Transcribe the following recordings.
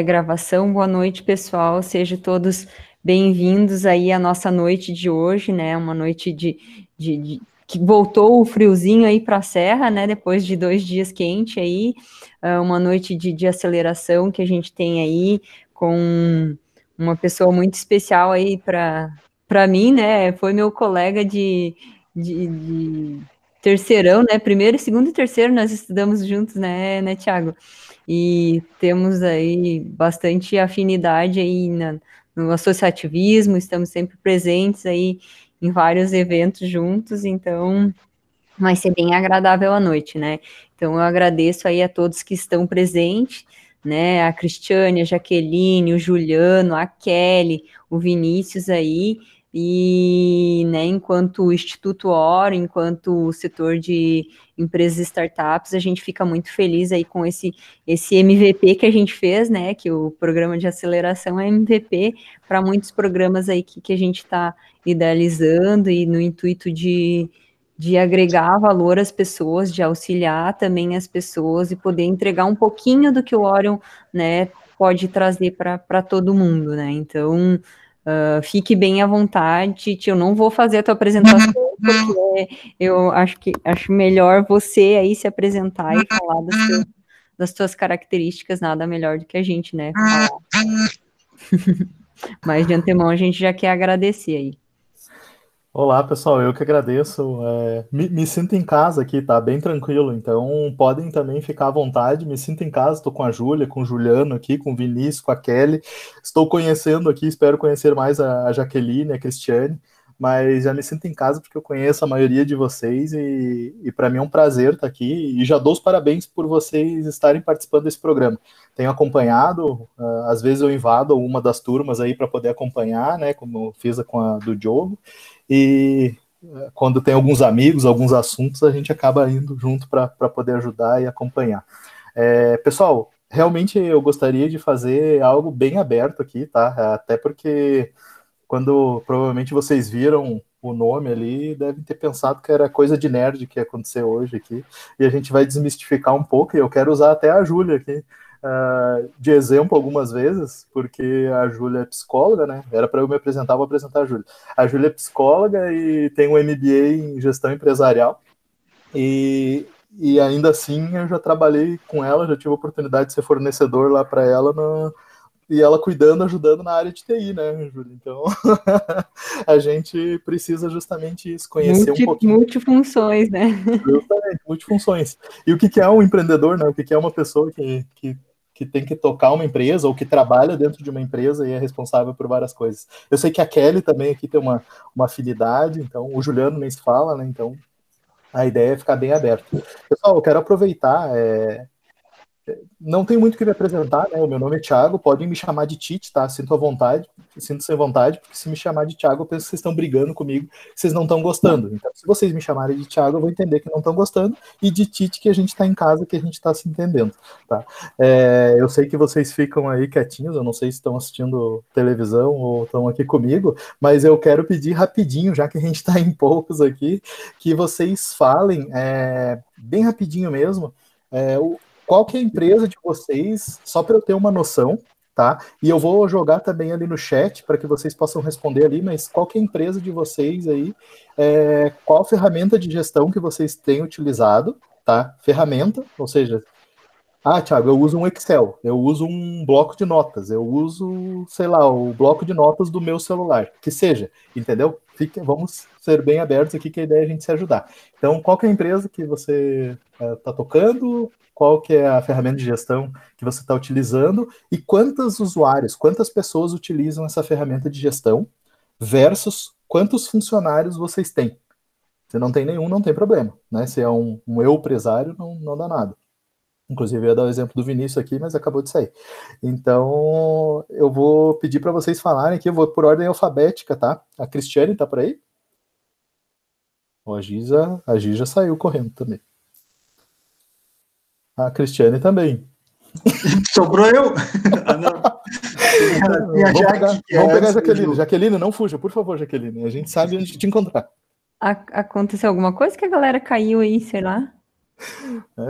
gravação. Boa noite, pessoal. Sejam todos bem-vindos aí à nossa noite de hoje, né? Uma noite que voltou o friozinho aí para a Serra, né? Depois de 2 dias quente aí, uma noite de aceleração que a gente tem aí com uma pessoa muito especial aí para mim, né? Foi meu colega de terceirão, né? Primeiro, segundo e terceiro nós estudamos juntos, né, Thiago? E temos aí bastante afinidade aí no associativismo, estamos sempre presentes aí em vários eventos juntos, então vai ser bem agradável a noite, né? Então eu agradeço aí a todos que estão presentes, né? A Cristiane, a Jaqueline, o Juliano, a Kelly, o Vinícius aí, e, né, enquanto o Instituto Oro, enquanto o setor de empresas e startups, a gente fica muito feliz aí com esse MVP que a gente fez, né, que o programa de aceleração é MVP para muitos programas aí que a gente está idealizando e no intuito de agregar valor às pessoas, de auxiliar também as pessoas e poder entregar um pouquinho do que o Orion, né, pode trazer para todo mundo, né, então fique bem à vontade, eu não vou fazer a tua apresentação, porque eu acho melhor você aí se apresentar e falar das tuas características, nada melhor do que a gente, né, falar. Mas de antemão a gente já quer agradecer aí. Olá, pessoal, eu que agradeço. Me sinto em casa aqui, tá bem tranquilo, então podem também ficar à vontade. Me sinto em casa, estou com a Júlia, com o Juliano aqui, com o Vinícius, com a Kelly. Estou conhecendo aqui, espero conhecer mais a Jaqueline, a Cristiane, mas já me sinto em casa porque eu conheço a maioria de vocês e para mim é um prazer estar aqui e já dou os parabéns por vocês estarem participando desse programa. Tenho acompanhado, às vezes eu invado uma das turmas aí para poder acompanhar, né, como eu fiz com a do Diogo. E quando tem alguns amigos, alguns assuntos, a gente acaba indo junto para poder ajudar e acompanhar. Pessoal, realmente eu gostaria de fazer algo bem aberto aqui, tá? Até porque quando provavelmente vocês viram o nome ali, devem ter pensado que era coisa de nerd que ia acontecer hoje aqui. E a gente vai desmistificar um pouco, e eu quero usar até a Júlia aqui de exemplo algumas vezes, porque a Júlia é psicóloga, né? Era para eu me apresentar, vou apresentar a Júlia. A Júlia é psicóloga e tem um MBA em gestão empresarial. E ainda assim eu já trabalhei com ela, já tive a oportunidade de ser fornecedor lá para ela e ela cuidando, ajudando na área de TI, né, Júlia? Então, a gente precisa justamente isso, conhecer um pouquinho. Multifunções, né? Justamente, multifunções. E o que é um empreendedor, né? O que é uma pessoa que tem que tocar uma empresa ou que trabalha dentro de uma empresa e é responsável por várias coisas. Eu sei que a Kelly também aqui tem uma afinidade, então o Juliano nem se fala, né? Então a ideia é ficar bem aberto. Pessoal, eu quero aproveitar, não tem muito o que me apresentar, né? O meu nome é Thiago, podem me chamar de Tite, tá? Sinto à vontade, sinto-se à vontade, porque se me chamar de Thiago, eu penso que vocês estão brigando comigo, que vocês não estão gostando. Então, se vocês me chamarem de Thiago, eu vou entender que não estão gostando, e de Tite que a gente está em casa, que a gente está se entendendo, tá? Eu sei que vocês ficam aí quietinhos, eu não sei se estão assistindo televisão ou estão aqui comigo, mas eu quero pedir rapidinho, já que a gente está em poucos aqui, que vocês falem, bem rapidinho mesmo, qual que é a empresa de vocês, só para eu ter uma noção, tá? E eu vou jogar também ali no chat para que vocês possam responder ali, mas qual que é a empresa de vocês aí, qual ferramenta de gestão que vocês têm utilizado, tá? Ferramenta, ou seja, Thiago, eu uso um Excel, eu uso um bloco de notas, eu uso, sei lá, o bloco de notas do meu celular, que seja, entendeu? Vamos ser bem abertos aqui, que a ideia é a gente se ajudar. Então, qual que é a empresa que você está tocando, qual que é a ferramenta de gestão que você está utilizando e quantos usuários, quantas pessoas utilizam essa ferramenta de gestão versus quantos funcionários vocês têm. Se não tem nenhum, não tem problema, né? Se é um eu empresário, não dá nada. Inclusive, eu ia dar o exemplo do Vinícius aqui, mas acabou de sair. Então, eu vou pedir para vocês falarem aqui, eu vou por ordem alfabética, tá? A Cristiane tá por aí? A Giza saiu correndo também. A Cristiane também. Sobrou eu? Não. Vamos pegar a Jaqueline. Jaqueline, não fuja, por favor, Jaqueline. A gente sabe onde te encontrar. Aconteceu alguma coisa que a galera caiu aí, sei lá?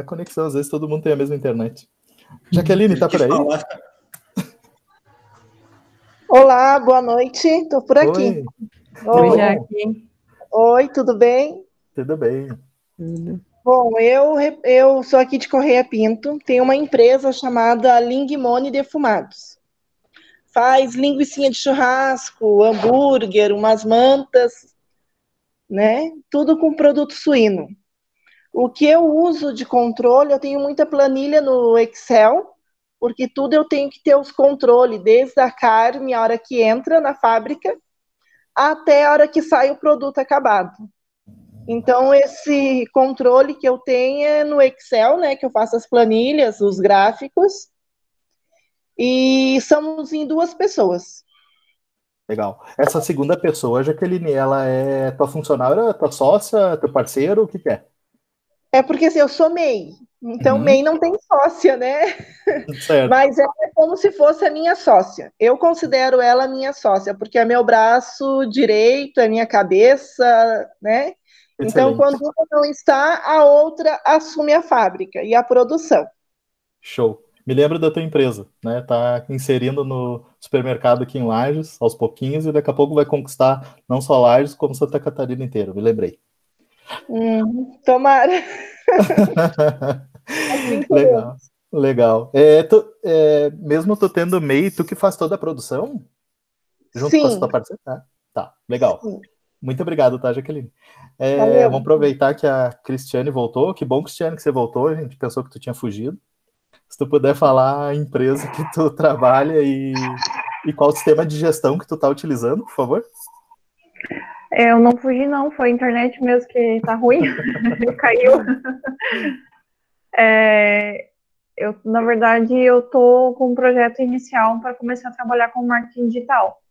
Conexão, às vezes todo mundo tem a mesma internet. Jaqueline, tá por aí? Olá, boa noite. Estou por aqui. Oi, Oi, Jaque. Oi, tudo bem? tudo bem? Bom, eu sou aqui de Correia Pinto. Tenho uma empresa chamada Lingmone Defumados. Faz linguicinha de churrasco, hambúrguer, umas mantas, né? Tudo com produto suíno. O que eu uso de controle, eu tenho muita planilha no Excel, porque tudo eu tenho que ter os controles, desde a carne, a hora que entra na fábrica, até a hora que sai o produto acabado. Então, esse controle que eu tenho é no Excel, né, que eu faço as planilhas, os gráficos, e somos em 2 pessoas. Legal. Essa segunda pessoa, Jaqueline, ela é tua funcionária, tua sócia, teu parceiro, o que que é? É porque assim, eu sou MEI, então MEI não tem sócia, né? Certo. Mas é como se fosse a minha sócia. Eu considero ela minha sócia, porque é meu braço direito, é minha cabeça, né? Então, Excelente. quando uma não está, a outra assume a fábrica e a produção. Show. Me lembro da tua empresa, né? Tá inserindo no supermercado aqui em Lages, aos pouquinhos, e daqui a pouco vai conquistar não só Lages, como Santa Catarina inteira. Me lembrei. Tomara. Assim Legal, legal. Mesmo tu tendo MEI, tu que faz toda a produção? Junto com a Sim, tua parceira? Tá, legal. sim. Muito obrigado, tá, Jaqueline? Valeu. Vamos aproveitar que a Cristiane voltou. Que bom, Cristiane, que você voltou. A gente pensou que tu tinha fugido. Se tu puder falar a empresa que tu trabalha e qual sistema de gestão que tu tá utilizando, por favor. Eu não fugi, não. Foi a internet mesmo que tá ruim. Caiu. Na verdade, eu tô com um projeto inicial para começar a trabalhar com marketing digital.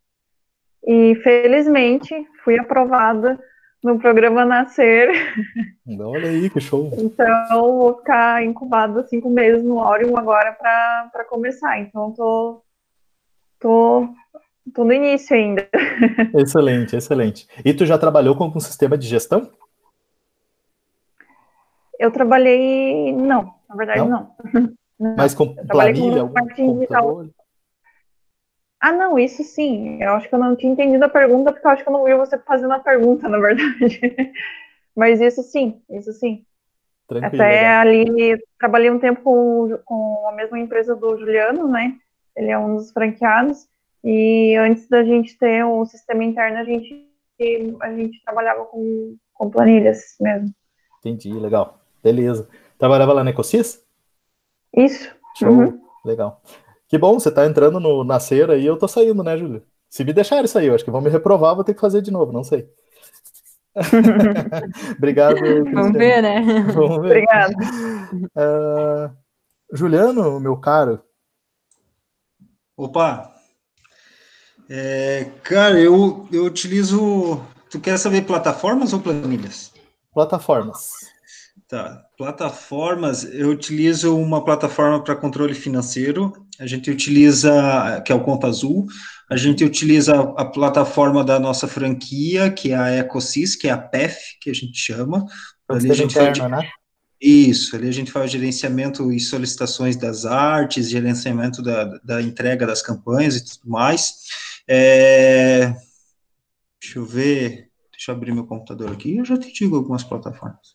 E, felizmente, fui aprovada no programa Nascer. Olha aí, que show. Então, vou ficar incubada 5 meses no Orion agora para começar. Então, tô no início ainda. Excelente, excelente. E tu já trabalhou com algum sistema de gestão? Eu trabalhei... Não, na verdade, não. Mas com planilha, algum computador? Ah, não, isso sim. Eu acho que eu não tinha entendido a pergunta, porque eu acho que eu não vi você fazendo a pergunta, na verdade. Mas isso sim, isso sim. Tranquilo, Até legal. ali, trabalhei um tempo com a mesma empresa do Juliano, né? Ele é um dos franqueados. E antes da gente ter o sistema interno, a gente trabalhava com planilhas mesmo. Entendi, legal. Beleza. Trabalhava lá na Ecosys? Isso. Show, legal. Que bom, você tá entrando no Nascer aí, eu tô saindo, né, Júlia? Se me deixarem sair, eu acho que vão me reprovar, vou ter que fazer de novo, não sei. Obrigado, Cristiane. Vamos ver, né? Vamos ver. Obrigada. Juliano, meu caro. Opa! Cara, eu utilizo... Tu quer saber plataformas ou planilhas? Plataformas. Tá, plataformas, eu utilizo uma plataforma para controle financeiro, a gente utiliza, que é o Conta Azul, a gente utiliza a plataforma da nossa franquia, que é a Ecosys, que é a PEF, que a gente chama. Ali a gente interno, né? Isso, ali a gente faz gerenciamento e solicitações das artes, gerenciamento da entrega das campanhas e tudo mais. Deixa eu ver, deixa eu abrir meu computador aqui, eu já te digo algumas plataformas.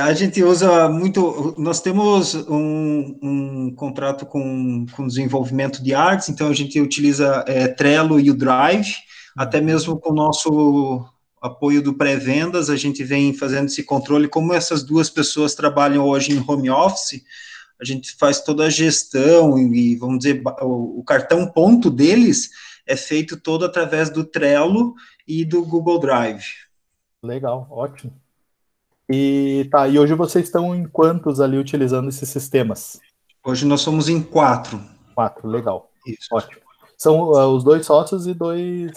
A gente usa muito, nós temos um contrato com desenvolvimento de artes, então a gente utiliza Trello e o Drive, até mesmo com o nosso apoio do pré-vendas, a gente vem fazendo esse controle, como essas 2 pessoas trabalham hoje em home office, a gente faz toda a gestão e vamos dizer, o cartão ponto deles é feito todo através do Trello e do Google Drive. Legal, ótimo. E hoje vocês estão em quantos ali utilizando esses sistemas? Hoje nós somos em 4. 4, legal. Isso. Ótimo. São os 2 sócios e 2...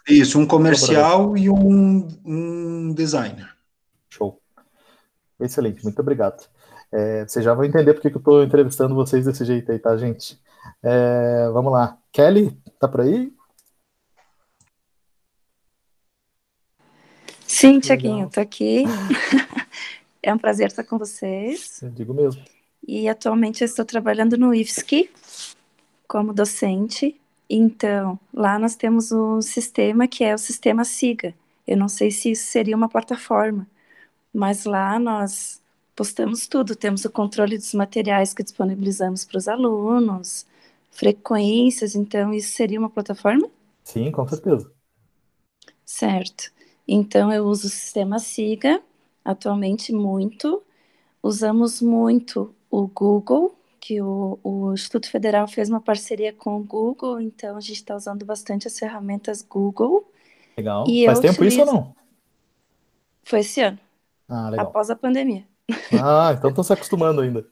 Isso, um comercial e um designer. Show. Excelente, muito obrigado. Vocês já vão entender porque que eu estou entrevistando vocês desse jeito aí, tá, gente? Vamos lá. Kelly, tá por aí? Sim, Tiaguinho, tô aqui. É um prazer estar com vocês. Eu digo mesmo. E atualmente eu estou trabalhando no IFSC. como docente. Então, lá nós temos um sistema que é o sistema SIGA. Eu não sei se isso seria uma plataforma, mas lá nós postamos tudo. Temos o controle dos materiais que disponibilizamos para os alunos, frequências. Então, isso seria uma plataforma? Sim, com certeza. Certo. Então, eu uso o sistema SIGA atualmente muito. Usamos muito o Google, que o Instituto Federal fez uma parceria com o Google, então a gente está usando bastante as ferramentas Google. Legal. E Faz eu tempo isso ou não? Foi esse ano, Ah, legal. após a pandemia. Ah, então estão se acostumando ainda.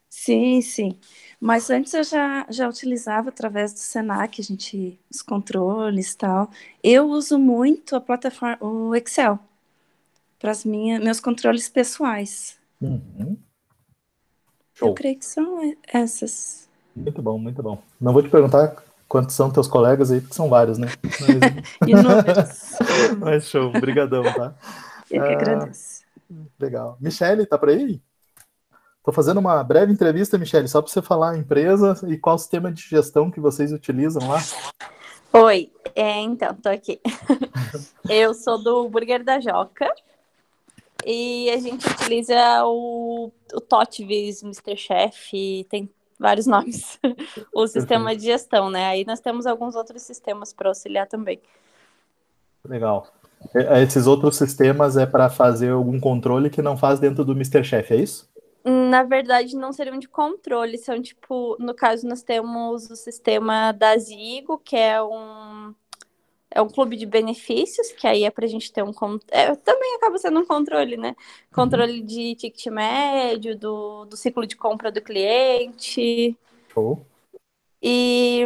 Sim, sim. Mas antes eu já utilizava através do Senac, os controles e tal. Eu uso muito a plataforma, o Excel, para meus controles pessoais. Uhum. Eu Show. creio que são essas. Muito bom, muito bom. Não vou te perguntar quantos são teus colegas aí, porque são vários, né? Inúmeros. Mas show, brigadão, tá? Eu que agradeço. Legal. Michele, tá por aí? Tô fazendo uma breve entrevista, Michele, só para você falar a empresa e qual sistema de gestão que vocês utilizam lá. Oi, então, tô aqui. Eu sou do Burger da Joca e a gente utiliza o TOTVS, Mr. Chef, tem vários nomes, o sistema de gestão, né? Aí nós temos alguns outros sistemas para auxiliar também. Legal. Esses outros sistemas é para fazer algum controle que não faz dentro do Mr. Chef, é isso? Na verdade, não seriam de controle, são tipo, no caso, nós temos o sistema da Zigo, que é um clube de benefícios, que aí é pra gente ter também acaba sendo um controle, né? Controle de ticket médio, do ciclo de compra do cliente. Show. E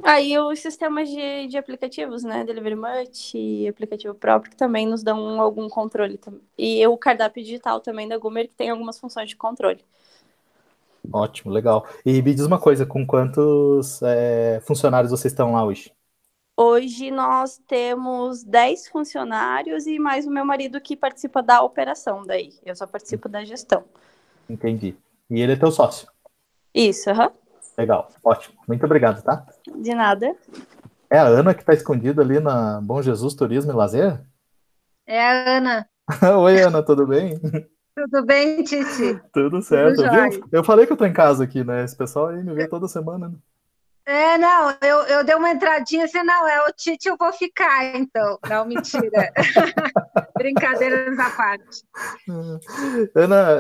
aí os sistemas de aplicativos, né? Delivery Much e aplicativo próprio, que também nos dão algum controle. E o cardápio digital também da Gumer, que tem algumas funções de controle. Ótimo, legal. E me diz uma coisa, com quantos funcionários vocês estão lá hoje? Hoje nós temos 10 funcionários e mais o meu marido que participa da operação daí. Eu só participo da gestão. Entendi. E ele é teu sócio? Isso, aham. Legal, ótimo. Muito obrigado, tá? De nada. É a Ana que está escondida ali na Bom Jesus Turismo e Lazer? É a Ana. Oi, Ana, tudo bem? Tudo bem, Titi? Tudo certo. Tudo jóia. Eu falei que eu tô em casa aqui, né? Esse pessoal aí me vê toda semana, né? Não, eu dei uma entradinha assim, não, é o Tite, eu vou ficar, então. Não, mentira. Brincadeiras à parte. Ana,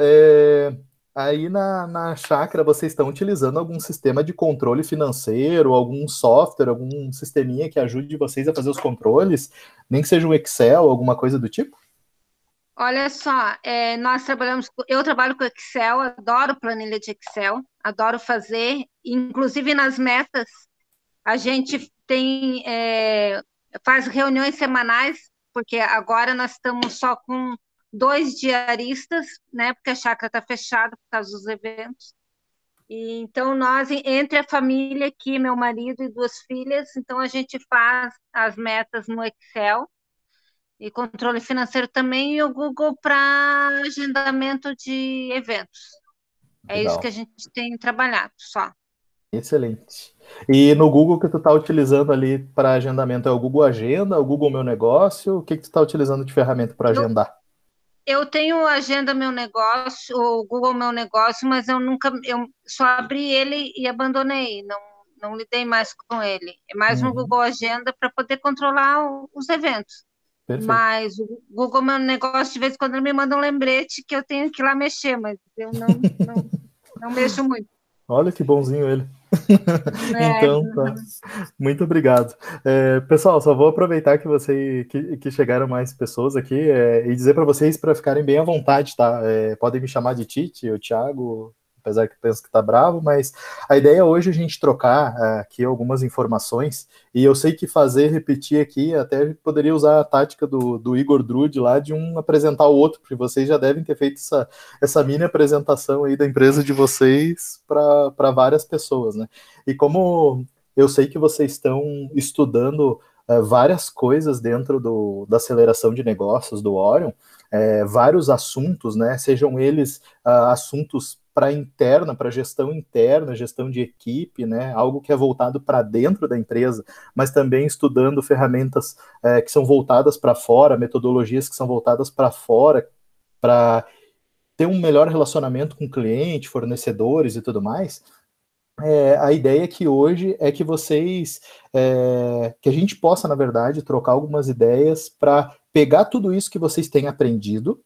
aí na chácara vocês estão utilizando algum sistema de controle financeiro, algum software, algum sisteminha que ajude vocês a fazer os controles? Nem que seja um Excel, alguma coisa do tipo? Olha só, eu trabalho com Excel, adoro planilha de Excel, adoro fazer, inclusive nas metas, a gente faz reuniões semanais, porque agora nós estamos só com 2 diaristas, né, porque a chácara está fechada por causa dos eventos. E, então, nós, entre a família aqui, meu marido e 2 filhas, então a gente faz as metas no Excel, e controle financeiro também, e o Google para agendamento de eventos. É Legal. isso que a gente tem trabalhado só. Excelente. E no Google que tu está utilizando ali para agendamento é o Google Agenda, o Google Meu Negócio? O que tu está utilizando de ferramenta para agendar? Eu tenho Agenda Meu Negócio, o Google Meu Negócio, mas eu só abri ele e abandonei, não lidei mais com ele. É mais no Google Agenda para poder controlar os eventos. Perfeito. Mas o Google Meu Negócio, de vez em quando, ele me manda um lembrete que eu tenho que ir lá mexer, mas eu não mexo muito. Olha que bonzinho ele. Então, tá. Muito obrigado. Pessoal, só vou aproveitar que chegaram mais pessoas aqui e dizer para vocês para ficarem bem à vontade, tá? Podem me chamar de Tite ou Thiago, apesar que penso que tá bravo, mas a ideia hoje é a gente trocar aqui algumas informações, e eu sei que repetir aqui, até poderia usar a tática do Igor Drude lá, de um apresentar o outro, porque vocês já devem ter feito essa mini apresentação aí da empresa de vocês para várias pessoas, né? E como eu sei que vocês estão estudando várias coisas dentro da aceleração de negócios do Orion, vários assuntos, né, sejam eles assuntos para gestão interna, gestão de equipe, né, algo que é voltado para dentro da empresa, mas também estudando ferramentas que são voltadas para fora, metodologias que são voltadas para fora, para ter um melhor relacionamento com o cliente, fornecedores e tudo mais. A ideia que hoje é que que a gente possa, na verdade, trocar algumas ideias para pegar tudo isso que vocês têm aprendido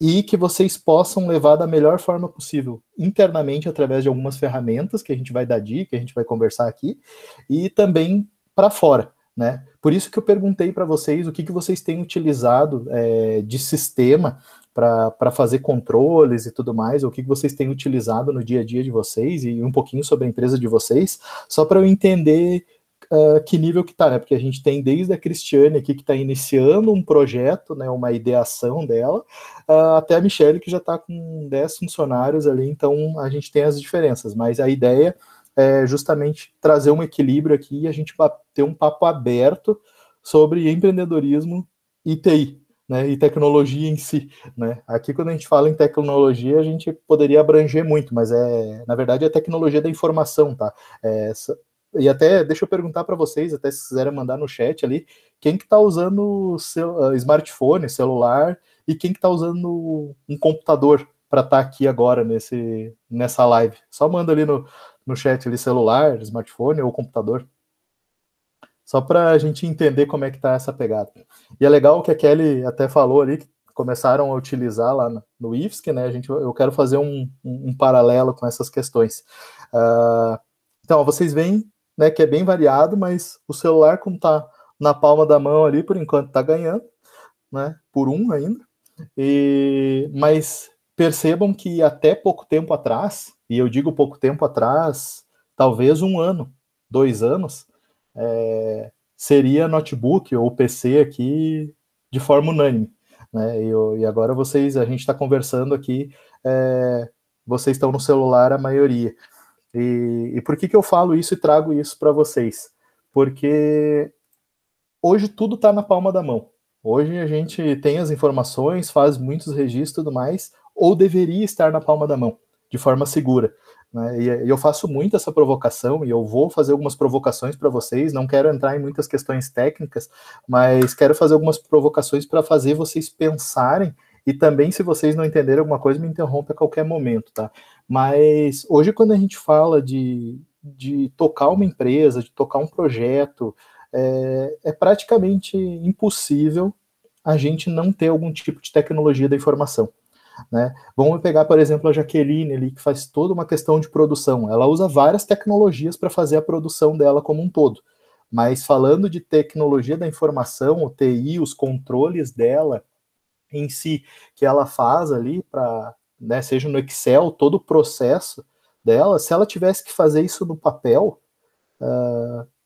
e que vocês possam levar da melhor forma possível, internamente, através de algumas ferramentas que a gente vai dar dica, que a gente vai conversar aqui, e também para fora, né? Por isso que eu perguntei para vocês o que vocês têm utilizado de sistema para fazer controles e tudo mais, o que vocês têm utilizado no dia a dia de vocês, e um pouquinho sobre a empresa de vocês, só para eu entender que nível que está, né? Porque a gente tem desde a Cristiane aqui, que está iniciando um projeto, né, uma ideação dela, até a Michelle, que já está com 10 funcionários ali, então a gente tem as diferenças, mas a ideia é justamente trazer um equilíbrio aqui e a gente ter um papo aberto sobre empreendedorismo e TI, né, e tecnologia em si, né? Aqui, quando a gente fala em tecnologia, a gente poderia abranger muito, mas na verdade é tecnologia da informação, tá? E até, deixa eu perguntar para vocês, até se quiserem mandar no chat ali, quem que está usando smartphone, celular, e quem que está usando um computador para estar aqui agora nessa live? Só manda ali no chat ali, celular, smartphone ou computador. Só para a gente entender como é que está essa pegada. E é legal que a Kelly até falou ali, que começaram a utilizar lá no IFSC, né? Eu quero fazer um paralelo com essas questões. Então, vocês veem, né, que é bem variado, mas o celular, como está na palma da mão ali, por enquanto está ganhando, né, por um ainda. Mas percebam que até pouco tempo atrás, e eu digo pouco tempo atrás, talvez 1 ano, 2 anos, seria notebook ou PC aqui de forma unânime, né? E agora a gente está conversando aqui, vocês estão no celular, a maioria. E por que eu falo isso e trago isso para vocês? Porque hoje tudo está na palma da mão. Hoje a gente tem as informações, faz muitos registros e tudo mais, ou deveria estar na palma da mão, de forma segura, né? E eu faço muito essa provocação, e eu vou fazer algumas provocações para vocês, não quero entrar em muitas questões técnicas, mas quero fazer algumas provocações para fazer vocês pensarem, e também, se vocês não entenderem alguma coisa, me interrompa a qualquer momento, tá? Mas hoje, quando a gente fala de tocar uma empresa, de tocar um projeto, é praticamente impossível a gente não ter algum tipo de tecnologia da informação, né? Vamos pegar, por exemplo, a Jaqueline ali, que faz toda uma questão de produção. Ela usa várias tecnologias para fazer a produção dela como um todo. Mas falando de tecnologia da informação, o TI, os controles dela em si, que ela faz ali para, né, seja no Excel, todo o processo dela, se ela tivesse que fazer isso no papel,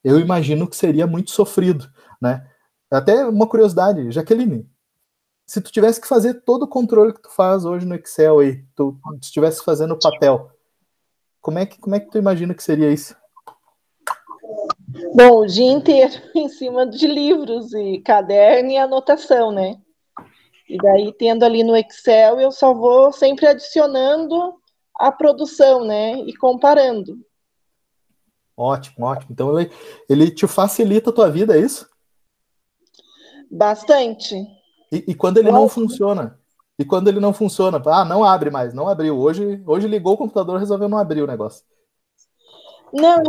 eu imagino que seria muito sofrido, né? Até uma curiosidade, Jaqueline, se tu tivesse que fazer todo o controle que tu faz hoje no Excel aí, tu estivesse fazendo no papel, como é que tu imagina que seria isso? Bom, o dia inteiro em cima de livros e caderno e anotação, né? E daí, tendo ali no Excel, eu só vou sempre adicionando a produção, né? E comparando. Ótimo, ótimo. Então, ele te facilita a tua vida, é isso? Bastante. E quando ele não funciona? E quando ele não funciona? Não abre mais, não abriu. Hoje ligou o computador, resolveu não abrir o negócio. Não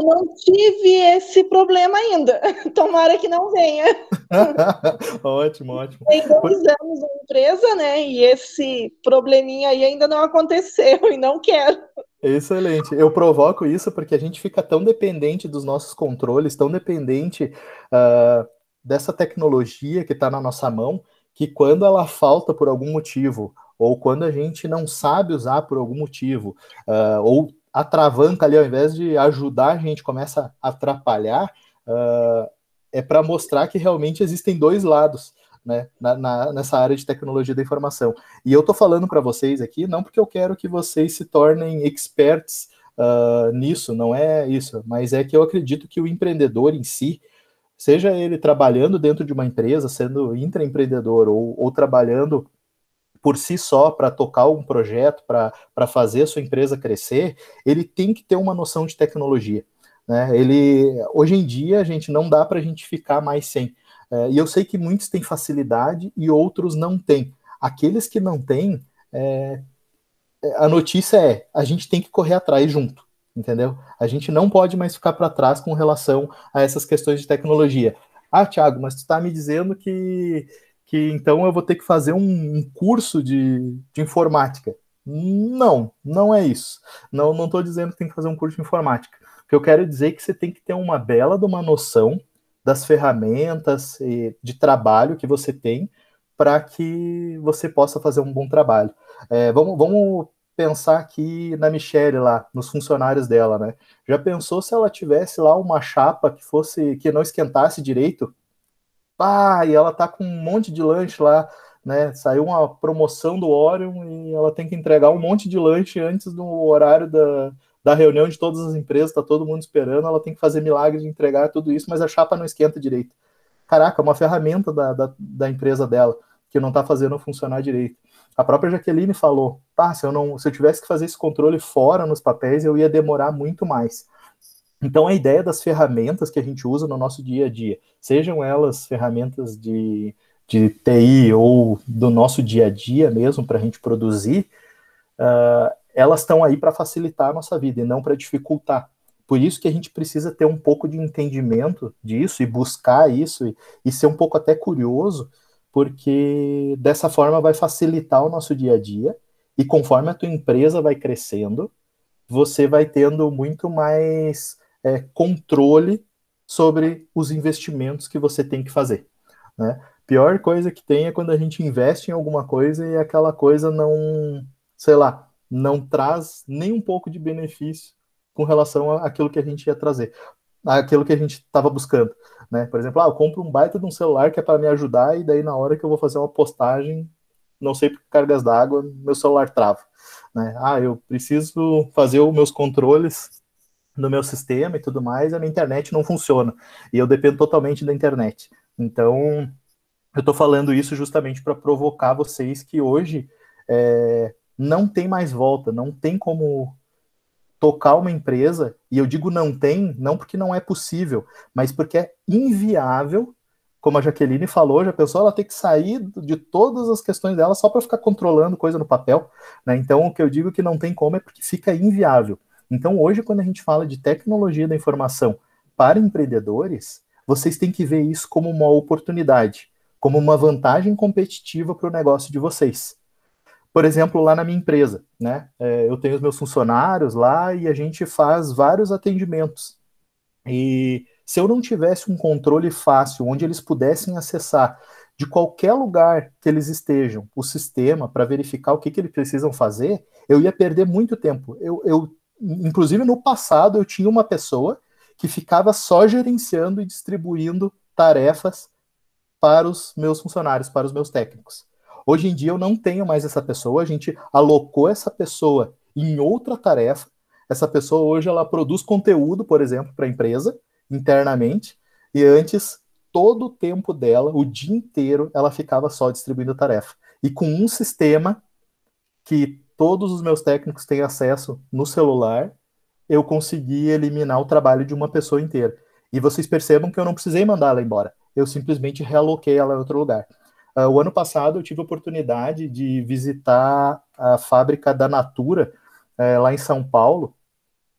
tive esse problema ainda. Tomara que não venha. Ótimo, ótimo. Tem 2 anos na empresa, né? E esse probleminha aí ainda não aconteceu e não quero. Excelente. Eu provoco isso porque a gente fica tão dependente dos nossos controles, tão dependente dessa tecnologia que está na nossa mão, que quando ela falta por algum motivo, ou quando a gente não sabe usar por algum motivo, ou atravanca ali, ao invés de ajudar, a gente começa a atrapalhar, é para mostrar que realmente existem 2 lados, né, nessa área de tecnologia da informação. E eu estou falando para vocês aqui, não porque eu quero que vocês se tornem experts nisso, não é isso, mas é que eu acredito que o empreendedor em si, seja ele trabalhando dentro de uma empresa, sendo intraempreendedor ou trabalhando por si só para tocar um projeto, para fazer a sua empresa crescer, ele tem que ter uma noção de tecnologia. Né? Hoje em dia, a gente não dá para a gente ficar mais sem. E eu sei que muitos têm facilidade e outros não têm. Aqueles que não têm, a notícia a gente tem que correr atrás junto, entendeu? A gente não pode mais ficar para trás com relação a essas questões de tecnologia. Ah, Thiago, mas tu está me dizendo que então eu vou ter que fazer um curso de informática. Não, não é isso. Não estou dizendo que tem que fazer um curso de informática. O que eu quero dizer é que você tem que ter uma bela de uma noção das ferramentas de trabalho que você tem para que você possa fazer um bom trabalho. Vamos pensar aqui na Michelle lá, nos funcionários dela, né? Já pensou se ela tivesse lá uma chapa que não esquentasse direito? E ela tá com um monte de lanche lá, né? Saiu uma promoção do Orion e ela tem que entregar um monte de lanche antes do horário da reunião de todas as empresas, tá todo mundo esperando, ela tem que fazer milagre de entregar tudo isso, mas a chapa não esquenta direito. Caraca, é uma ferramenta da empresa dela, que não tá fazendo funcionar direito. A própria Jaqueline falou, se eu tivesse que fazer esse controle fora nos papéis, eu ia demorar muito mais. Então, a ideia das ferramentas que a gente usa no nosso dia a dia, sejam elas ferramentas de TI ou do nosso dia a dia mesmo, para a gente produzir, elas estão aí para facilitar a nossa vida e não para dificultar. Por isso que a gente precisa ter um pouco de entendimento disso e buscar isso e ser um pouco até curioso, porque dessa forma vai facilitar o nosso dia a dia e conforme a tua empresa vai crescendo, você vai tendo muito mais controle sobre os investimentos que você tem que fazer, né? Pior coisa que tem é quando a gente investe em alguma coisa e aquela coisa não traz nem um pouco de benefício com relação àquilo que a gente ia trazer, àquilo que a gente estava buscando, né? Por exemplo, eu compro um baita de um celular que é para me ajudar e daí na hora que eu vou fazer uma postagem, não sei por que cargas d'água, meu celular trava, né? Eu preciso fazer os meus controles no meu sistema e tudo mais, a minha internet não funciona, e eu dependo totalmente da internet. Então, eu estou falando isso justamente para provocar vocês que hoje não tem mais volta, não tem como tocar uma empresa, e eu digo não tem, não porque não é possível, mas porque é inviável, como a Jaqueline falou, já pensou, ela tem que sair de todas as questões dela só para ficar controlando coisa no papel, né? Então, o que eu digo que não tem como é porque fica inviável. Então, hoje, quando a gente fala de tecnologia da informação para empreendedores, vocês têm que ver isso como uma oportunidade, como uma vantagem competitiva para o negócio de vocês. Por exemplo, lá na minha empresa, né? Eu tenho os meus funcionários lá e a gente faz vários atendimentos. E se eu não tivesse um controle fácil, onde eles pudessem acessar de qualquer lugar que eles estejam, o sistema, para verificar o que eles precisam fazer, eu ia perder muito tempo. Inclusive, no passado, eu tinha uma pessoa que ficava só gerenciando e distribuindo tarefas para os meus funcionários, para os meus técnicos. Hoje em dia, eu não tenho mais essa pessoa, a gente alocou essa pessoa em outra tarefa. Essa pessoa, hoje, ela produz conteúdo, por exemplo, para a empresa, internamente, e antes, todo o tempo dela, o dia inteiro, ela ficava só distribuindo tarefa. E com um sistema que todos os meus técnicos têm acesso no celular, eu consegui eliminar o trabalho de uma pessoa inteira. E vocês percebam que eu não precisei mandar ela embora. Eu simplesmente realoquei ela em outro lugar. O ano passado eu tive a oportunidade de visitar a fábrica da Natura, lá em São Paulo,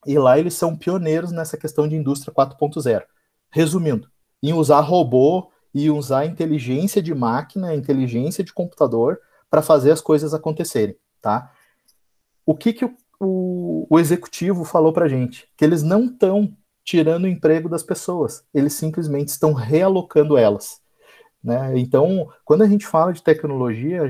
e lá eles são pioneiros nessa questão de indústria 4.0. Resumindo, em usar robô e usar inteligência de máquina, inteligência de computador para fazer as coisas acontecerem, tá? O que o executivo falou para a gente? Que eles não estão tirando o emprego das pessoas, eles simplesmente estão realocando elas, né? Então, quando a gente fala de tecnologia,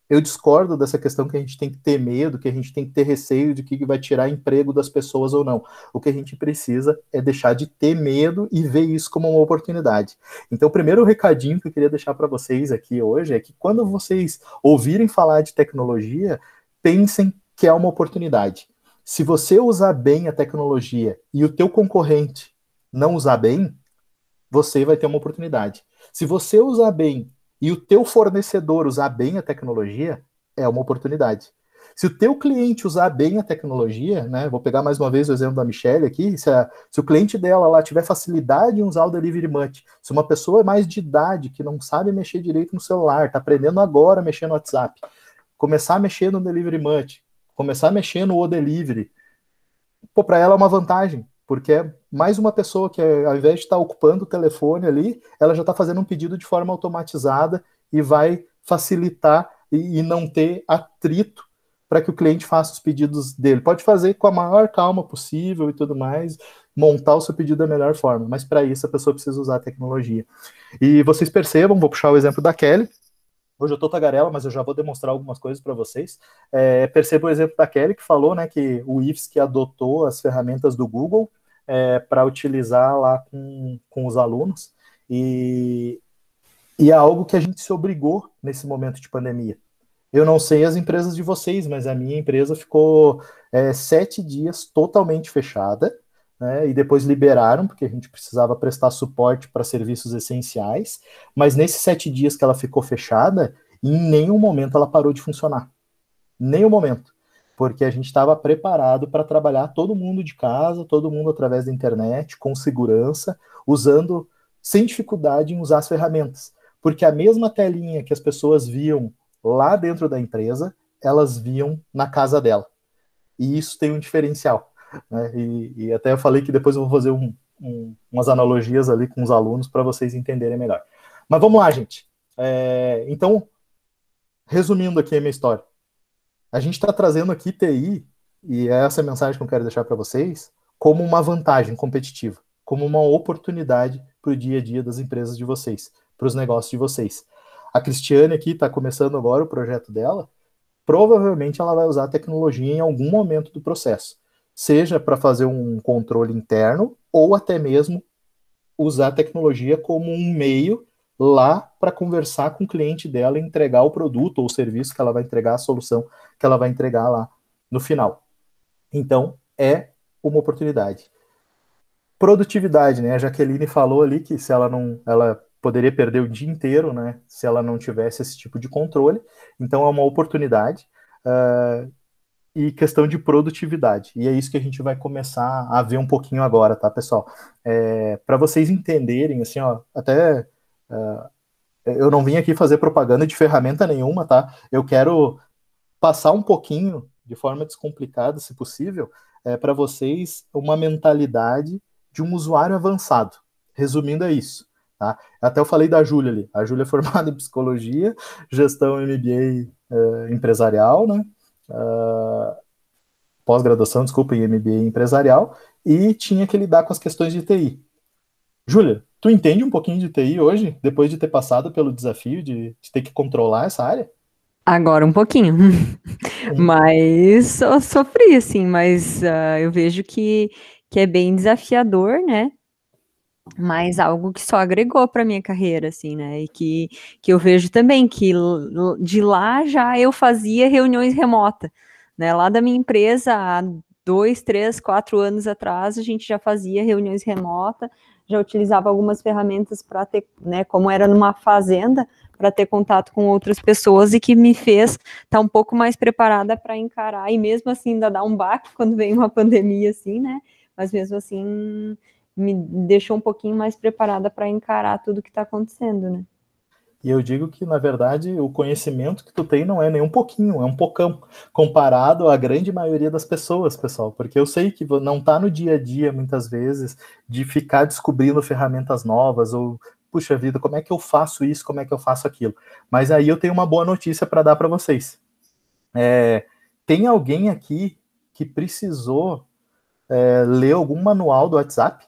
eu discordo dessa questão que a gente tem que ter medo, que a gente tem que ter receio de que vai tirar emprego das pessoas ou não. O que a gente precisa é deixar de ter medo e ver isso como uma oportunidade. Então, o primeiro recadinho que eu queria deixar para vocês aqui hoje é que quando vocês ouvirem falar de tecnologia, pensem que é uma oportunidade. Se você usar bem a tecnologia e o teu concorrente não usar bem, você vai ter uma oportunidade. Se você usar bem e o teu fornecedor usar bem a tecnologia, é uma oportunidade. Se o teu cliente usar bem a tecnologia, né, vou pegar mais uma vez o exemplo da Michelle aqui, se o cliente dela lá tiver facilidade em usar o Delivery Much, se uma pessoa mais de idade, que não sabe mexer direito no celular, está aprendendo agora a mexer no WhatsApp, começar a mexer no Delivery Much, começar a mexer no O Delivery, para ela é uma vantagem, porque é mais uma pessoa que, ao invés de estar ocupando o telefone ali, ela já está fazendo um pedido de forma automatizada e vai facilitar e não ter atrito para que o cliente faça os pedidos dele. Pode fazer com a maior calma possível e tudo mais, montar o seu pedido da melhor forma, mas para isso a pessoa precisa usar a tecnologia. E vocês percebam, vou puxar o exemplo da Kelly. Hoje eu tô tagarela, mas eu já vou demonstrar algumas coisas para vocês. Perceba o exemplo da Kelly, que falou, né, que o IFSC que adotou as ferramentas do Google para utilizar lá com os alunos, e é algo que a gente se obrigou nesse momento de pandemia. Eu não sei as empresas de vocês, mas a minha empresa ficou 7 dias totalmente fechada, né, e depois liberaram, porque a gente precisava prestar suporte para serviços essenciais, mas nesses 7 dias que ela ficou fechada, em nenhum momento ela parou de funcionar. Nenhum momento. Porque a gente estava preparado para trabalhar todo mundo de casa, todo mundo através da internet, com segurança, usando, sem dificuldade em usar as ferramentas. Porque a mesma telinha que as pessoas viam lá dentro da empresa, elas viam na casa dela. E isso tem um diferencial, né? E até eu falei que depois eu vou fazer umas analogias ali com os alunos para vocês entenderem melhor. Mas vamos lá, gente. Então, resumindo aqui a minha história. A gente está trazendo aqui TI, e é essa a mensagem que eu quero deixar para vocês, como uma vantagem competitiva, como uma oportunidade para o dia a dia das empresas de vocês, para os negócios de vocês. A Cristiane aqui está começando agora o projeto dela, provavelmente ela vai usar a tecnologia em algum momento do processo, seja para fazer um controle interno, ou até mesmo usar a tecnologia como um meio lá para conversar com o cliente dela e entregar o produto ou o serviço que ela vai entregar, a solução que ela vai entregar lá no final. Então, é uma oportunidade. Produtividade, né? A Jaqueline falou ali que se ela poderia perder o dia inteiro, né, se ela não tivesse esse tipo de controle. Então, é uma oportunidade. E questão de produtividade. E é isso que a gente vai começar a ver um pouquinho agora, tá, pessoal? Para vocês entenderem, assim, ó, até... eu não vim aqui fazer propaganda de ferramenta nenhuma, tá? Eu quero passar um pouquinho, de forma descomplicada, se possível, para vocês uma mentalidade de um usuário avançado. Resumindo, é isso. Tá? Até eu falei da Júlia ali. A Júlia é formada em psicologia, gestão MBA empresarial, né? Pós-graduação, desculpa, em MBA empresarial, e tinha que lidar com as questões de TI. Júlia, tu entende um pouquinho de TI hoje, depois de ter passado pelo desafio de ter que controlar essa área? Agora um pouquinho, mas eu sofri, assim, mas eu vejo que é bem desafiador, né? Mas algo que só agregou para minha carreira, assim, né? E que eu vejo também que de lá já eu fazia reuniões remotas, né? Lá da minha empresa, há 2, 3, 4 anos atrás, a gente já fazia reuniões remotas, já utilizava algumas ferramentas para ter, né? Como era numa fazenda, para ter contato com outras pessoas, e que me fez estar um pouco mais preparada para encarar, e mesmo assim ainda dá um baque quando vem uma pandemia, assim, né? Mas mesmo assim me deixou um pouquinho mais preparada para encarar tudo que está acontecendo, né? E eu digo que, na verdade, o conhecimento que tu tem não é nem um pouquinho, é um pocão, comparado à grande maioria das pessoas, pessoal, porque eu sei que não está no dia a dia, muitas vezes, de ficar descobrindo ferramentas novas, ou, puxa vida, como é que eu faço isso, como é que eu faço aquilo? Mas aí eu tenho uma boa notícia para dar para vocês. Tem alguém aqui que precisou ler algum manual do WhatsApp?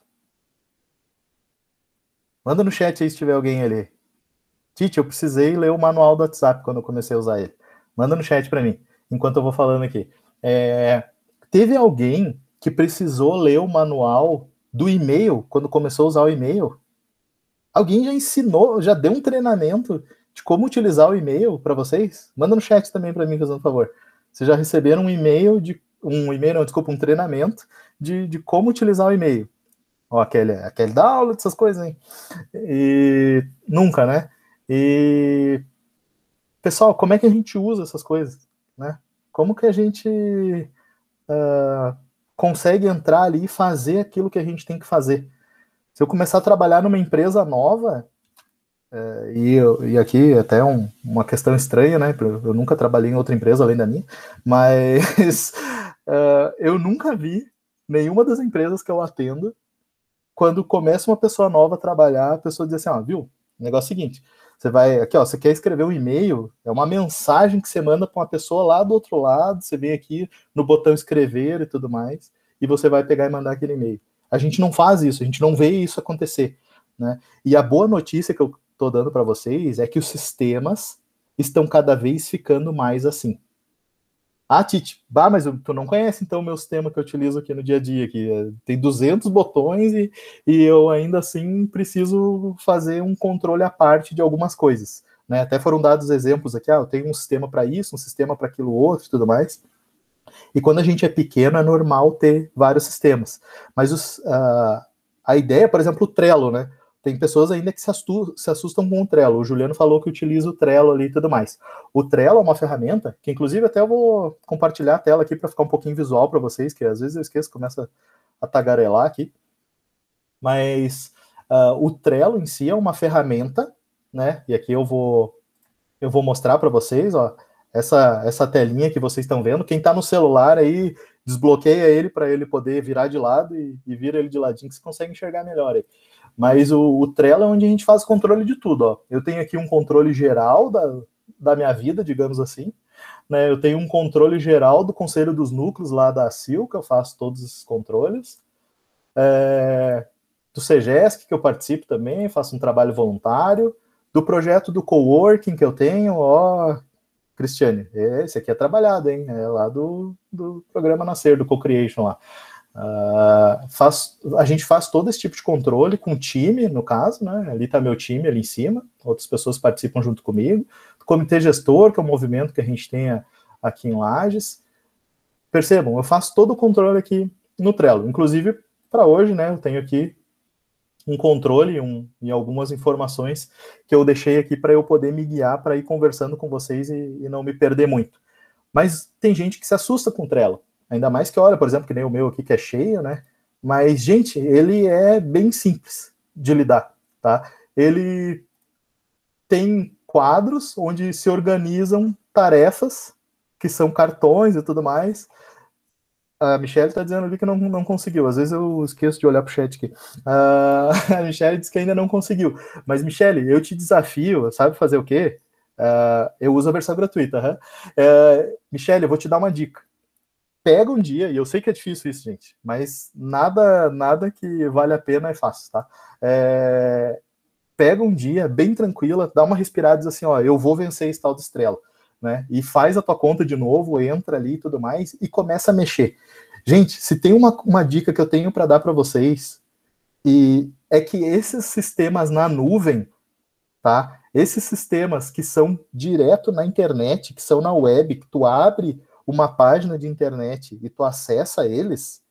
Manda no chat aí se tiver alguém ali. Tite, eu precisei ler o manual do WhatsApp quando eu comecei a usar ele. Manda no chat para mim, enquanto eu vou falando aqui. Teve alguém que precisou ler o manual do e-mail quando começou a usar o e-mail? Alguém já ensinou, já deu um treinamento de como utilizar o e-mail para vocês? Manda no chat também para mim, fazendo um favor. Vocês já receberam um treinamento de como utilizar o e-mail? Ó, a Kelly dá aula dessas coisas, hein? E nunca, né? E, pessoal, como é que a gente usa essas coisas, né? Como que a gente consegue entrar ali e fazer aquilo que a gente tem que fazer? Se eu começar a trabalhar numa empresa nova, e aqui até uma questão estranha, né? Eu nunca trabalhei em outra empresa além da minha, mas eu nunca vi nenhuma das empresas que eu atendo, quando começa uma pessoa nova a trabalhar, a pessoa diz assim, ó, viu, o negócio é o seguinte, você vai, aqui, ó, você quer escrever um e-mail, é uma mensagem que você manda para uma pessoa lá do outro lado, você vem aqui no botão escrever e tudo mais, e você vai pegar e mandar aquele e-mail. A gente não faz isso, a gente não vê isso acontecer, né? E a boa notícia que eu estou dando para vocês é que os sistemas estão cada vez ficando mais assim. Ah, Tite, mas tu não conhece então o meu sistema que eu utilizo aqui no dia a dia, que tem 200 botões e eu ainda assim preciso fazer um controle à parte de algumas coisas, né? Até foram dados exemplos aqui, eu tenho um sistema para isso, um sistema para aquilo outro e tudo mais. E quando a gente é pequeno é normal ter vários sistemas, mas a ideia, por exemplo, o Trello, né? Tem pessoas ainda que se assustam com o Trello. O Juliano falou que utiliza o Trello ali e tudo mais. O Trello é uma ferramenta que, inclusive, até eu vou compartilhar a tela aqui para ficar um pouquinho visual para vocês, que às vezes eu esqueço, começa a tagarelar aqui. Mas o Trello em si é uma ferramenta, né? E aqui eu vou mostrar para vocês, ó, essa telinha que vocês estão vendo. Quem está no celular aí, desbloqueia ele para ele poder virar de lado e vira ele de ladinho, que você consegue enxergar melhor aí. Mas o Trello é onde a gente faz controle de tudo, ó. Eu tenho aqui um controle geral da minha vida, digamos assim, né? Eu tenho um controle geral do Conselho dos Núcleos lá da CIL, que eu faço todos esses controles. Do CEGESC, que eu participo também, faço um trabalho voluntário. Do projeto do coworking que eu tenho, ó, Cristiane, esse aqui é trabalhado, hein? É lá do programa Nascer, do Co-Creation lá. A gente faz todo esse tipo de controle com time, no caso, né? Ali está meu time ali em cima, outras pessoas participam junto comigo. O comitê gestor, que é o movimento que a gente tem aqui em Lages. Percebam, eu faço todo o controle aqui no Trello. Inclusive, para hoje, né? Eu tenho aqui um controle e algumas informações que eu deixei aqui para eu poder me guiar para ir conversando com vocês e não me perder muito. Mas tem gente que se assusta com o Trello. Ainda mais que, olha, por exemplo, que nem o meu aqui, que é cheio, né? Mas, gente, ele é bem simples de lidar, tá? Ele tem quadros onde se organizam tarefas, que são cartões e tudo mais. A Michelle está dizendo ali que não conseguiu. Às vezes eu esqueço de olhar para o chat aqui. A Michelle disse que ainda não conseguiu. Mas, Michelle, eu te desafio, sabe fazer o quê? Eu uso a versão gratuita. Michelle, eu vou te dar uma dica. Pega um dia, e eu sei que é difícil isso, gente, mas nada que vale a pena é fácil, tá? Pega um dia, bem tranquila, dá uma respirada e diz assim, ó, eu vou vencer esse tal de Trello, né? E faz a tua conta de novo, entra ali e tudo mais, e começa a mexer. Gente, se tem uma dica que eu tenho para dar para vocês, e é que esses sistemas na nuvem, tá? Esses sistemas que são direto na internet, que são na web, que tu abre uma página de internet e tu acessa eles,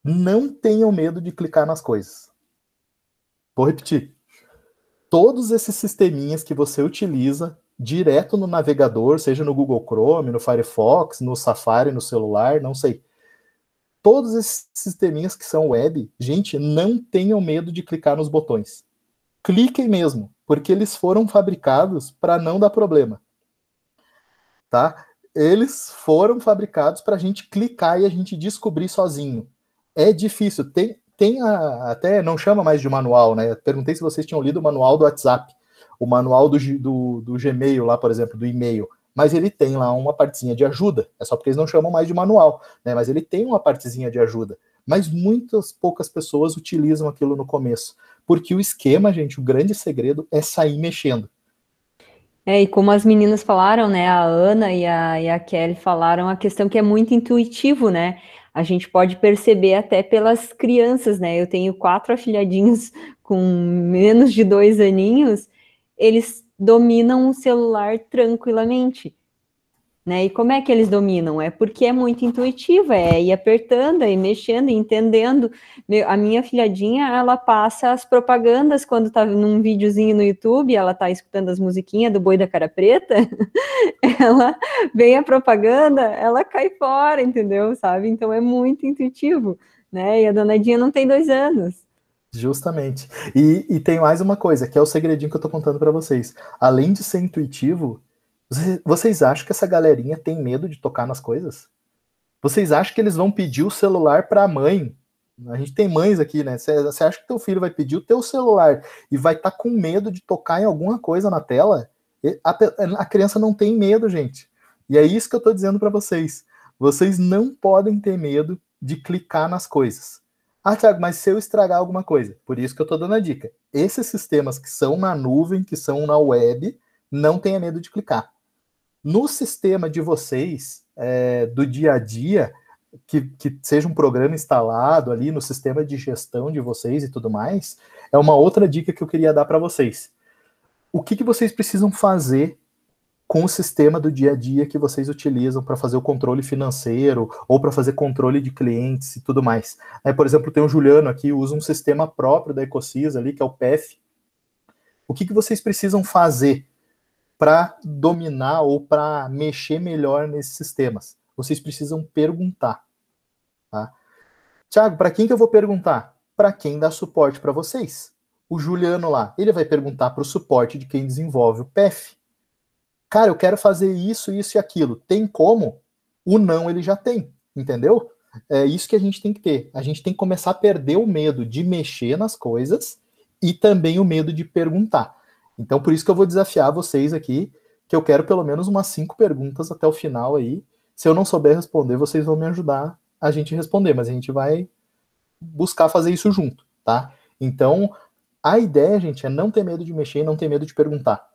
não tenham medo de clicar nas coisas. Vou repetir. Todos esses sisteminhas que você utiliza direto no navegador, seja no Google Chrome, no Firefox, no Safari, no celular, não sei. Todos esses sisteminhas que são web, gente, não tenham medo de clicar nos botões. Cliquem mesmo, porque eles foram fabricados para não dar problema. Tá? Eles foram fabricados para a gente clicar e a gente descobrir sozinho. É difícil. Tem até não chama mais de manual, né? Perguntei se vocês tinham lido o manual do WhatsApp, o manual do Gmail lá, por exemplo, do e-mail. Mas ele tem lá uma partezinha de ajuda. É só porque eles não chamam mais de manual, né? Mas ele tem uma partezinha de ajuda. Mas poucas pessoas utilizam aquilo no começo. Porque o esquema, gente, o grande segredo é sair mexendo. E como as meninas falaram, né, a Ana e a Kelly falaram, a questão que é muito intuitivo, né, a gente pode perceber até pelas crianças, né, eu tenho 4 afilhadinhos com menos de 2 aninhos, eles dominam o celular tranquilamente, né? E como é que eles dominam? É porque é muito intuitivo, é ir apertando, é ir mexendo, entendendo. A minha filhadinha, ela passa as propagandas quando tá num videozinho no YouTube, ela tá escutando as musiquinhas do Boi da Cara Preta, ela vem a propaganda, ela cai fora, entendeu? Sabe? Então é muito intuitivo, né? E a danadinha não tem 2 anos. Justamente. E tem mais uma coisa, que é o segredinho que eu tô contando para vocês. Além de ser intuitivo, vocês acham que essa galerinha tem medo de tocar nas coisas? Vocês acham que eles vão pedir o celular para a mãe? A gente tem mães aqui, né? Você acha que teu filho vai pedir o teu celular e vai estar com medo de tocar em alguma coisa na tela? A criança não tem medo, gente. E é isso que eu tô dizendo para vocês. Vocês não podem ter medo de clicar nas coisas. Ah, Thiago, mas se eu estragar alguma coisa? Por isso que eu tô dando a dica. Esses sistemas que são na nuvem, que são na web, não tenha medo de clicar. No sistema de vocês, do dia a dia, que seja um programa instalado ali no sistema de gestão de vocês e tudo mais, é uma outra dica que eu queria dar para vocês. O que vocês precisam fazer com o sistema do dia a dia que vocês utilizam para fazer o controle financeiro ou para fazer controle de clientes e tudo mais? Por exemplo, tem o Juliano aqui, usa um sistema próprio da Ecosys ali, que é o PEF. O que vocês precisam fazer para dominar ou para mexer melhor nesses sistemas? Vocês precisam perguntar. Tá? Thiago, para quem que eu vou perguntar? Para quem dá suporte para vocês. O Juliano lá, ele vai perguntar para o suporte de quem desenvolve o PEF. Cara, eu quero fazer isso, isso e aquilo. Tem como? O não ele já tem, entendeu? É isso que a gente tem que ter. A gente tem que começar a perder o medo de mexer nas coisas e também o medo de perguntar. Então, por isso que eu vou desafiar vocês aqui, que eu quero pelo menos umas 5 perguntas até o final aí. Se eu não souber responder, vocês vão me ajudar a gente responder, mas a gente vai buscar fazer isso junto, tá? Então, a ideia, gente, é não ter medo de mexer e não ter medo de perguntar.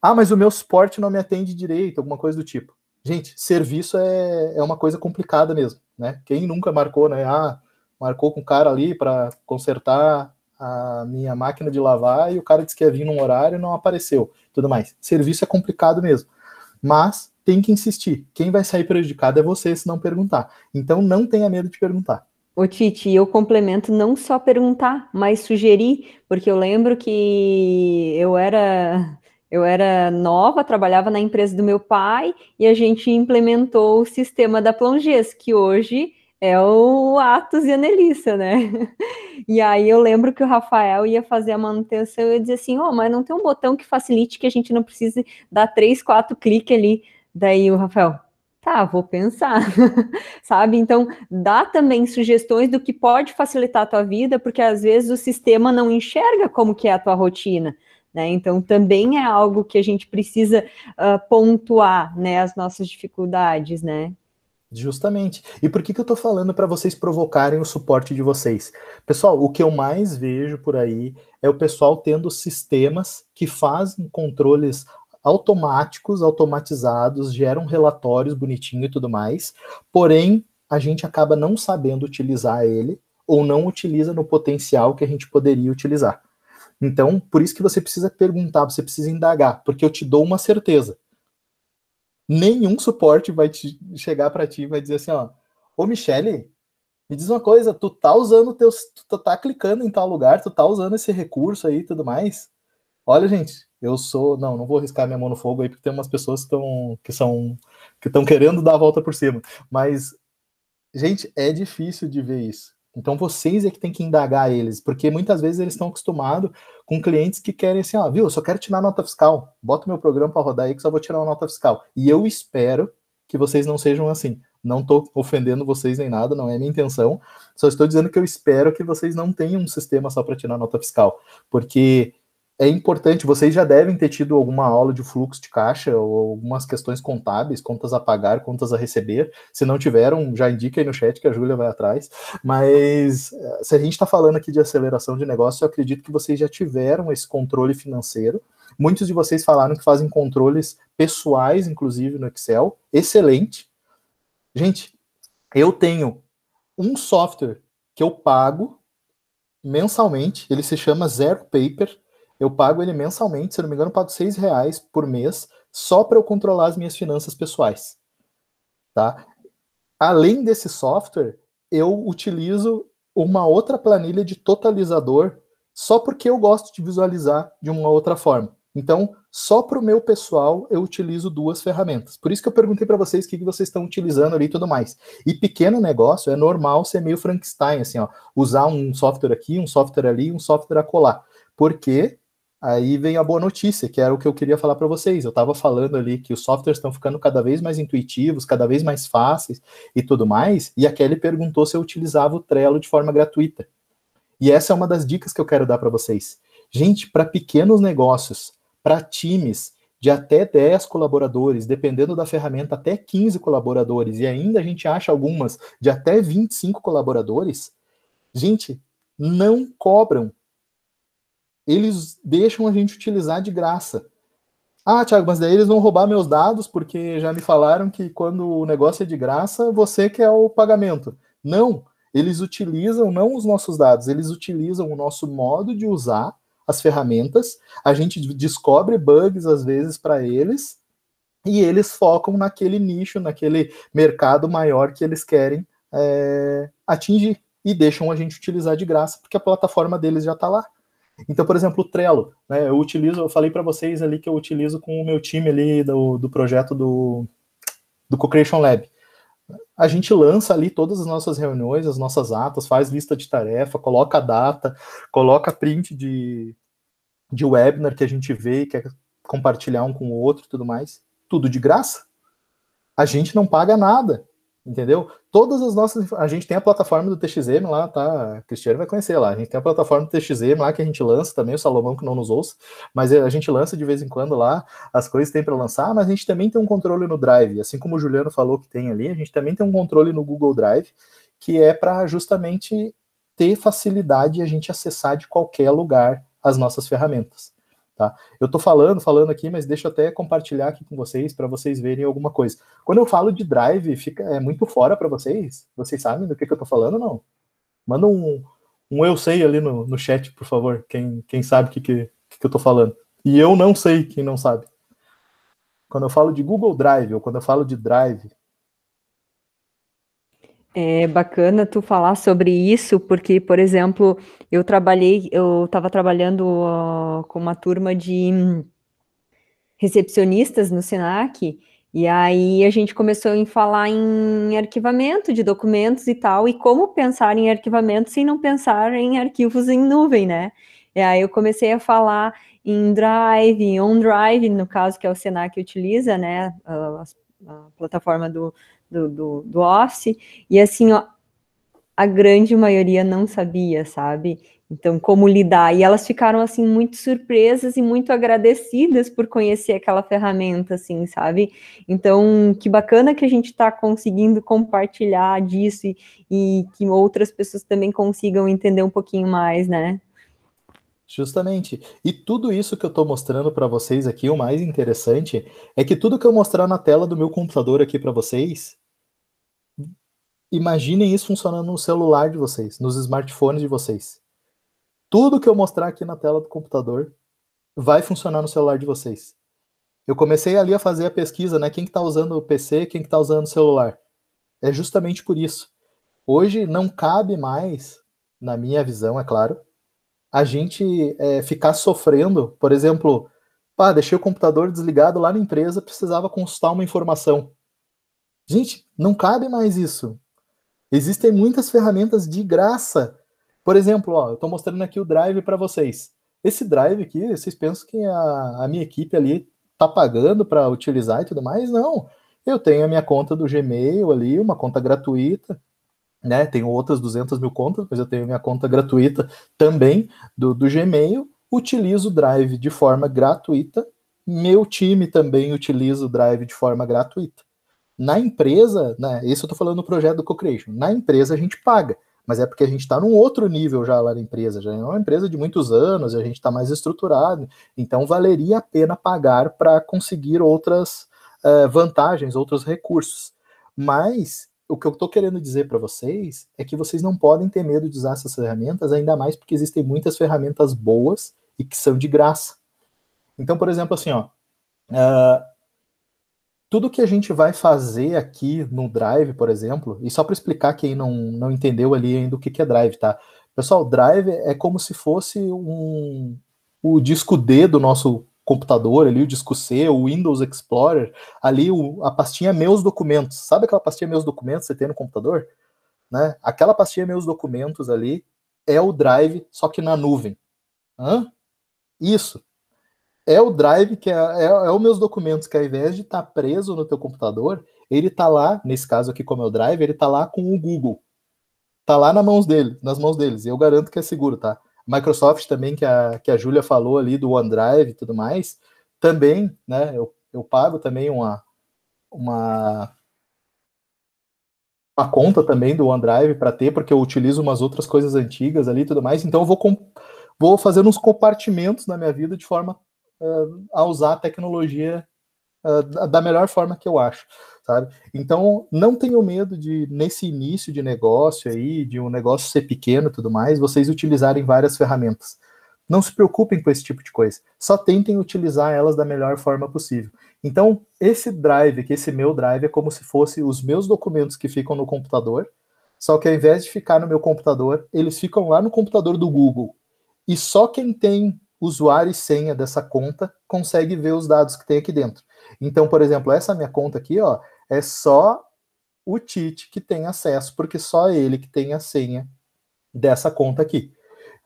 Ah, mas o meu suporte não me atende direito, alguma coisa do tipo. Gente, serviço é uma coisa complicada mesmo, né? Quem nunca marcou, né? Marcou com o cara ali para consertar a minha máquina de lavar e o cara disse que ia vir num horário e não apareceu, tudo mais. Serviço é complicado mesmo, mas tem que insistir. Quem vai sair prejudicado é você se não perguntar. Então não tenha medo de perguntar. Ô Titi, eu complemento não só perguntar, mas sugerir, porque eu lembro que eu era nova, trabalhava na empresa do meu pai e a gente implementou o sistema da Plongés, que hoje é o Atos e a Nelissa, né? E aí eu lembro que o Rafael ia fazer a manutenção e eu dizia assim, mas não tem um botão que facilite que a gente não precise dar 3, 4 cliques ali. Daí o Rafael, tá, vou pensar, sabe? Então, dá também sugestões do que pode facilitar a tua vida, porque às vezes o sistema não enxerga como que é a tua rotina, né? Então, também é algo que a gente precisa pontuar, né, as nossas dificuldades, né? Justamente. E por que eu tô falando para vocês provocarem o suporte de vocês? Pessoal, o que eu mais vejo por aí é o pessoal tendo sistemas que fazem controles automáticos, automatizados, geram relatórios bonitinho e tudo mais, porém, a gente acaba não sabendo utilizar ele ou não utiliza no potencial que a gente poderia utilizar. Então, por isso que você precisa perguntar, você precisa indagar, porque eu te dou uma certeza. Nenhum suporte vai chegar para ti e vai dizer assim, ô Michele, me diz uma coisa, tu tá usando tu tá clicando em tal lugar, tu tá usando esse recurso aí e tudo mais? Olha, gente, não vou arriscar minha mão no fogo aí, porque tem umas pessoas que estão querendo dar a volta por cima, mas, gente, é difícil de ver isso. Então vocês é que tem que indagar eles, porque muitas vezes eles estão acostumados com clientes que querem assim, viu, eu só quero tirar nota fiscal, bota o meu programa para rodar aí que só vou tirar uma nota fiscal. E eu espero que vocês não sejam assim. Não estou ofendendo vocês nem nada, não é minha intenção, só estou dizendo que eu espero que vocês não tenham um sistema só para tirar nota fiscal, porque é importante, vocês já devem ter tido alguma aula de fluxo de caixa ou algumas questões contábeis, contas a pagar, contas a receber. Se não tiveram, já indica aí no chat que a Júlia vai atrás. Mas se a gente está falando aqui de aceleração de negócio, eu acredito que vocês já tiveram esse controle financeiro. Muitos de vocês falaram que fazem controles pessoais, inclusive no Excel. Excelente. Gente, eu tenho um software que eu pago mensalmente, ele se chama Zero Paper. Eu pago ele mensalmente, se não me engano, eu pago R$6 por mês, só para eu controlar as minhas finanças pessoais. tá? Além desse software, eu utilizo uma outra planilha de totalizador só porque eu gosto de visualizar de uma outra forma. Então, só para o meu pessoal, eu utilizo 2 ferramentas. Por isso que eu perguntei para vocês o que vocês estão utilizando ali e tudo mais. E pequeno negócio, é normal ser meio Frankenstein, assim, ó, usar um software aqui, um software ali, um software acolá. Porque aí vem a boa notícia, que era o que eu queria falar para vocês. Eu estava falando ali que os softwares estão ficando cada vez mais intuitivos, cada vez mais fáceis e tudo mais, e a Kelly perguntou se eu utilizava o Trello de forma gratuita. E essa é uma das dicas que eu quero dar para vocês. Gente, para pequenos negócios, para times de até 10 colaboradores, dependendo da ferramenta, até 15 colaboradores, e ainda a gente acha algumas de até 25 colaboradores, gente, não cobram. Eles deixam a gente utilizar de graça. Ah, Thiago, mas daí eles vão roubar meus dados, porque já me falaram que quando o negócio é de graça, você quer o pagamento. Não, eles utilizam não os nossos dados, eles utilizam o nosso modo de usar as ferramentas, a gente descobre bugs às vezes para eles, e eles focam naquele nicho, naquele mercado maior que eles querem atingir, e deixam a gente utilizar de graça, porque a plataforma deles já está lá. Então, por exemplo, o Trello, né, eu falei para vocês ali que eu utilizo com o meu time ali do projeto do Co-Creation Lab. A gente lança ali todas as nossas reuniões, as nossas atas, faz lista de tarefa, coloca a data, coloca print de webinar que a gente vê e quer compartilhar um com o outro e tudo mais. Tudo de graça. A gente não paga nada, entendeu? Todas as nossas... A gente tem a plataforma do TXM lá, tá? A Cristiane vai conhecer lá. A gente tem a plataforma do TXM lá que a gente lança também, o Salomão que não nos ouça, mas a gente lança de vez em quando lá, as coisas tem para lançar, mas a gente também tem um controle no Drive, assim como o Juliano falou que tem ali, a gente também tem um controle no Google Drive, que é para justamente ter facilidade de a gente acessar de qualquer lugar as nossas ferramentas. Tá? Eu estou falando aqui, mas deixa eu até compartilhar aqui com vocês, para vocês verem alguma coisa. Quando eu falo de Drive, é muito fora para vocês? Vocês sabem do que eu estou falando ou não? Manda um eu sei ali no chat, por favor, quem sabe o que eu estou falando. E eu não sei quem não sabe. Quando eu falo de Google Drive, ou quando eu falo de Drive... É bacana tu falar sobre isso, porque, por exemplo, eu estava trabalhando com uma turma de recepcionistas no Senac, e aí a gente começou a falar em arquivamento de documentos e tal, e como pensar em arquivamento sem não pensar em arquivos em nuvem, né? E aí eu comecei a falar em Drive, em OneDrive, no caso, que é o Senac utiliza, né, a plataforma do Office, e assim, ó, a grande maioria não sabia, sabe? Então, como lidar? E elas ficaram, assim, muito surpresas e muito agradecidas por conhecer aquela ferramenta, assim, sabe? Então, que bacana que a gente está conseguindo compartilhar disso e que outras pessoas também consigam entender um pouquinho mais, né? Justamente. E tudo isso que eu estou mostrando para vocês aqui, o mais interessante é que tudo que eu mostrar na tela do meu computador aqui para vocês, imaginem isso funcionando no celular de vocês, nos smartphones de vocês. Tudo que eu mostrar aqui na tela do computador vai funcionar no celular de vocês. Eu comecei ali a fazer a pesquisa, né? Quem que tá usando o PC, quem que tá usando o celular. É justamente por isso. Hoje não cabe mais, na minha visão, é claro, a gente ficar sofrendo, por exemplo, deixei o computador desligado lá na empresa, precisava consultar uma informação. Gente, não cabe mais isso. Existem muitas ferramentas de graça. Por exemplo, eu estou mostrando aqui o Drive para vocês. Esse Drive aqui, vocês pensam que a minha equipe ali está pagando para utilizar e tudo mais? Não. Eu tenho a minha conta do Gmail ali, uma conta gratuita, né? Tenho outras 200 mil contas, mas eu tenho minha conta gratuita também do Gmail. Utilizo o Drive de forma gratuita. Meu time também utiliza o Drive de forma gratuita. Na empresa, né, isso eu estou falando no projeto do Co-Creation, na empresa a gente paga, mas é porque a gente está num outro nível já lá na empresa, já é uma empresa de muitos anos, a gente está mais estruturado, então valeria a pena pagar para conseguir outras vantagens, outros recursos. Mas o que eu estou querendo dizer para vocês é que vocês não podem ter medo de usar essas ferramentas, ainda mais porque existem muitas ferramentas boas e que são de graça. Então, por exemplo, assim, tudo que a gente vai fazer aqui no Drive, por exemplo, e só para explicar quem não entendeu ali ainda o que é Drive, tá? Pessoal, Drive é como se fosse o disco D do nosso computador, ali o disco C, o Windows Explorer, ali a pastinha Meus Documentos. Sabe aquela pastinha Meus Documentos que você tem no computador? Né? Aquela pastinha Meus Documentos ali é o Drive, só que na nuvem. Hã? Isso. É o Drive, que é os meus documentos, que ao invés de estar preso no teu computador, ele está lá, nesse caso aqui como é o Drive, ele está lá com o Google. Está lá nas mãos deles, e eu garanto que é seguro, tá? Microsoft também, que a Júlia falou ali do OneDrive e tudo mais, também, né, eu pago também uma conta também do OneDrive para ter, porque eu utilizo umas outras coisas antigas ali e tudo mais, então eu vou fazendo uns compartimentos na minha vida de forma a usar a tecnologia da melhor forma que eu acho, sabe? Então, não tenho medo de, nesse início de negócio aí, de um negócio ser pequeno e tudo mais, vocês utilizarem várias ferramentas. Não se preocupem com esse tipo de coisa. Só tentem utilizar elas da melhor forma possível. Então, esse Drive, que esse meu Drive, é como se fosse os meus documentos que ficam no computador, só que ao invés de ficar no meu computador, eles ficam lá no computador do Google. E só quem tem usuário e senha dessa conta consegue ver os dados que tem aqui dentro. Então, por exemplo, essa minha conta aqui, ó, é só o Tite que tem acesso, porque só ele que tem a senha dessa conta aqui.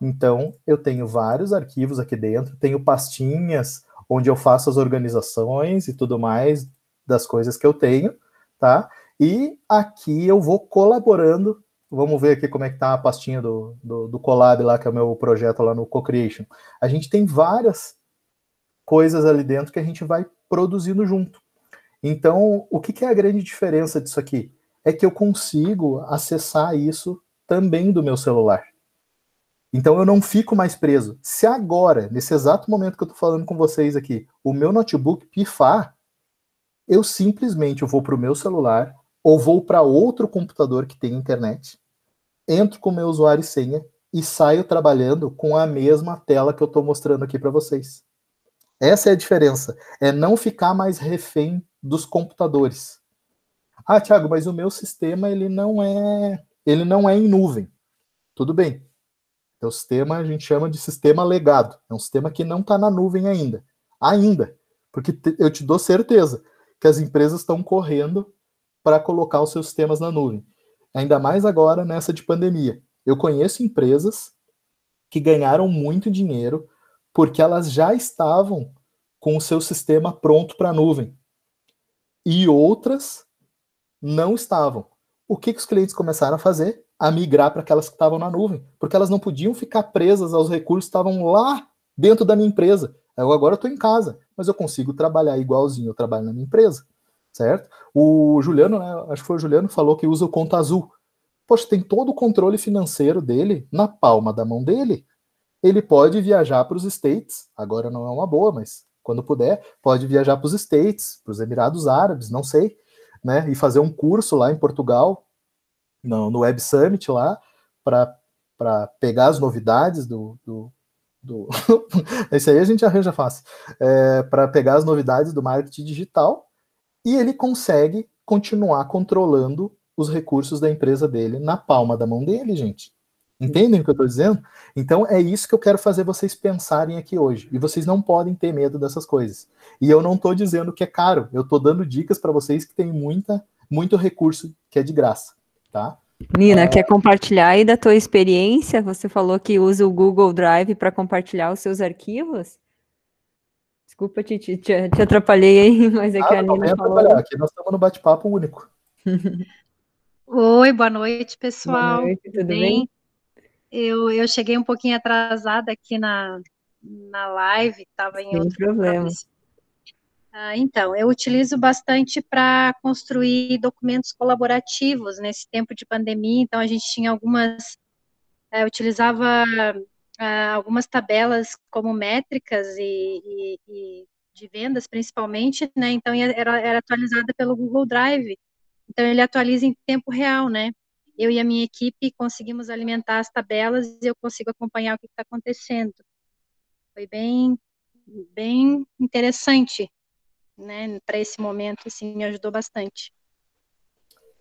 Então, eu tenho vários arquivos aqui dentro, tenho pastinhas onde eu faço as organizações e tudo mais das coisas que eu tenho, tá? E aqui eu vou colaborando. Vamos ver aqui como é que tá a pastinha do Colab lá, que é o meu projeto lá no Co-Creation. A gente tem várias coisas ali dentro que a gente vai produzindo junto. Então, o que é a grande diferença disso aqui? É que eu consigo acessar isso também do meu celular. Então, eu não fico mais preso. Se agora, nesse exato momento que eu estou falando com vocês aqui, o meu notebook pifar, eu simplesmente vou para o meu celular ou vou para outro computador que tem internet, entro com o meu usuário e senha e saio trabalhando com a mesma tela que eu estou mostrando aqui para vocês. Essa é a diferença. É não ficar mais refém dos computadores. Ah, Thiago, mas o meu sistema ele não é em nuvem. Tudo bem. Então, o sistema a gente chama de sistema legado. É um sistema que não está na nuvem ainda. Ainda. Porque eu te dou certeza que as empresas estão correndo para colocar os seus sistemas na nuvem. Ainda mais agora nessa de pandemia. Eu conheço empresas que ganharam muito dinheiro porque elas já estavam com o seu sistema pronto para a nuvem. E outras não estavam. O que os clientes começaram a fazer? A migrar para aquelas que estavam na nuvem, porque elas não podiam ficar presas aos recursos que estavam lá dentro da minha empresa. Eu agora estou em casa, mas eu consigo trabalhar igualzinho eu trabalho na minha empresa, certo? O Juliano, né, acho que foi o Juliano, falou que usa o Conta Azul. Poxa, tem todo o controle financeiro dele na palma da mão dele. Ele pode viajar para os States, agora não é uma boa, mas quando puder, pode viajar para os States, para os Emirados Árabes, não sei, né, e fazer um curso lá em Portugal, no Web Summit lá, para pegar as novidades esse aí a gente arranja fácil, para pegar as novidades do marketing digital, e ele consegue continuar controlando os recursos da empresa dele na palma da mão dele, gente. Entendem o que eu estou dizendo? Então é isso que eu quero fazer vocês pensarem aqui hoje. E vocês não podem ter medo dessas coisas. E eu não estou dizendo que é caro. Eu estou dando dicas para vocês que tem muito recurso que é de graça, tá? Nina, quer compartilhar aí da tua experiência? Você falou que usa o Google Drive para compartilhar os seus arquivos? Desculpa, te atrapalhei aí, mas é que a Nina falou. Aqui nós estamos no bate-papo único. Oi, boa noite, pessoal. Boa noite, tudo bem? Eu cheguei um pouquinho atrasada aqui na live, estava em outro problema. Então, eu utilizo bastante para construir documentos colaborativos nesse tempo de pandemia, então a gente tinha eu utilizava algumas tabelas como métricas e de vendas, principalmente, né, então era atualizada pelo Google Drive, então ele atualiza em tempo real, né, eu e a minha equipe conseguimos alimentar as tabelas e eu consigo acompanhar o que está acontecendo. Foi bem interessante né, para esse momento, assim, me ajudou bastante.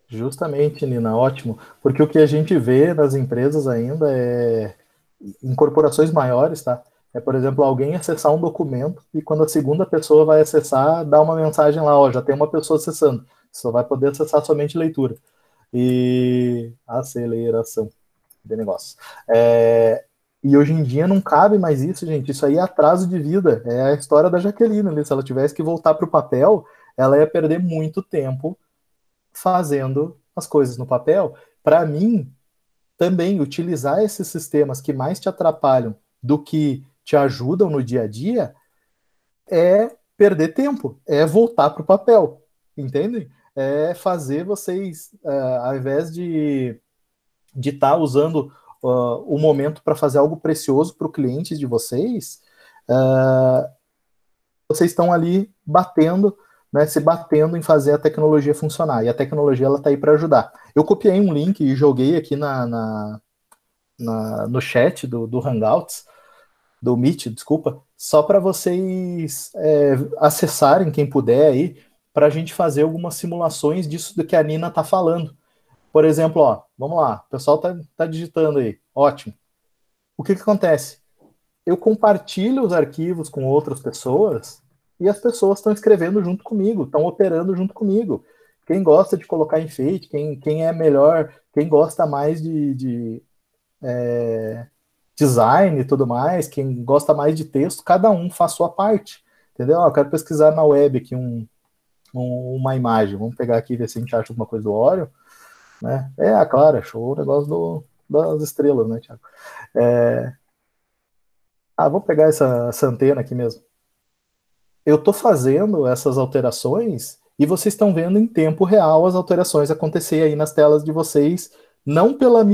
Justamente, Nina, ótimo. Porque o que a gente vê nas empresas ainda é, em corporações maiores, tá? É, por exemplo, alguém acessar um documento e quando a segunda pessoa vai acessar, dá uma mensagem lá, ó, já tem uma pessoa acessando. Você só vai poder acessar somente leitura. E aceleração de negócio. E hoje em dia não cabe mais isso, gente. Isso aí é atraso de vida. É a história da Jaqueline ali. Se ela tivesse que voltar para o papel, ela ia perder muito tempo fazendo as coisas no papel. Para mim, também utilizar esses sistemas que mais te atrapalham do que te ajudam no dia a dia é perder tempo, é voltar para o papel, entendem? É fazer vocês, ao invés de estar usando o momento para fazer algo precioso para o cliente de vocês, vocês estão ali batendo, né, se batendo em fazer a tecnologia funcionar. E a tecnologia ela está aí para ajudar. Eu copiei um link e joguei aqui no chat do Hangouts, do Meet, desculpa, só para vocês acessarem, quem puder aí, para a gente fazer algumas simulações disso do que a Nina está falando. Por exemplo, ó, vamos lá, o pessoal tá digitando aí, ótimo. O que acontece? Eu compartilho os arquivos com outras pessoas e as pessoas estão escrevendo junto comigo, estão operando junto comigo. Quem gosta de colocar enfeite, quem é melhor, quem gosta mais de design e tudo mais, quem gosta mais de texto, cada um faz sua parte, entendeu? Eu quero pesquisar na web aqui uma imagem, vamos pegar aqui e ver se a gente acha alguma coisa do Oreo, né? Claro, achou o negócio das estrelas, né, Thiago? Vou pegar essa antena aqui mesmo. Eu estou fazendo essas alterações e vocês estão vendo em tempo real as alterações acontecer aí nas telas de vocês, não pelo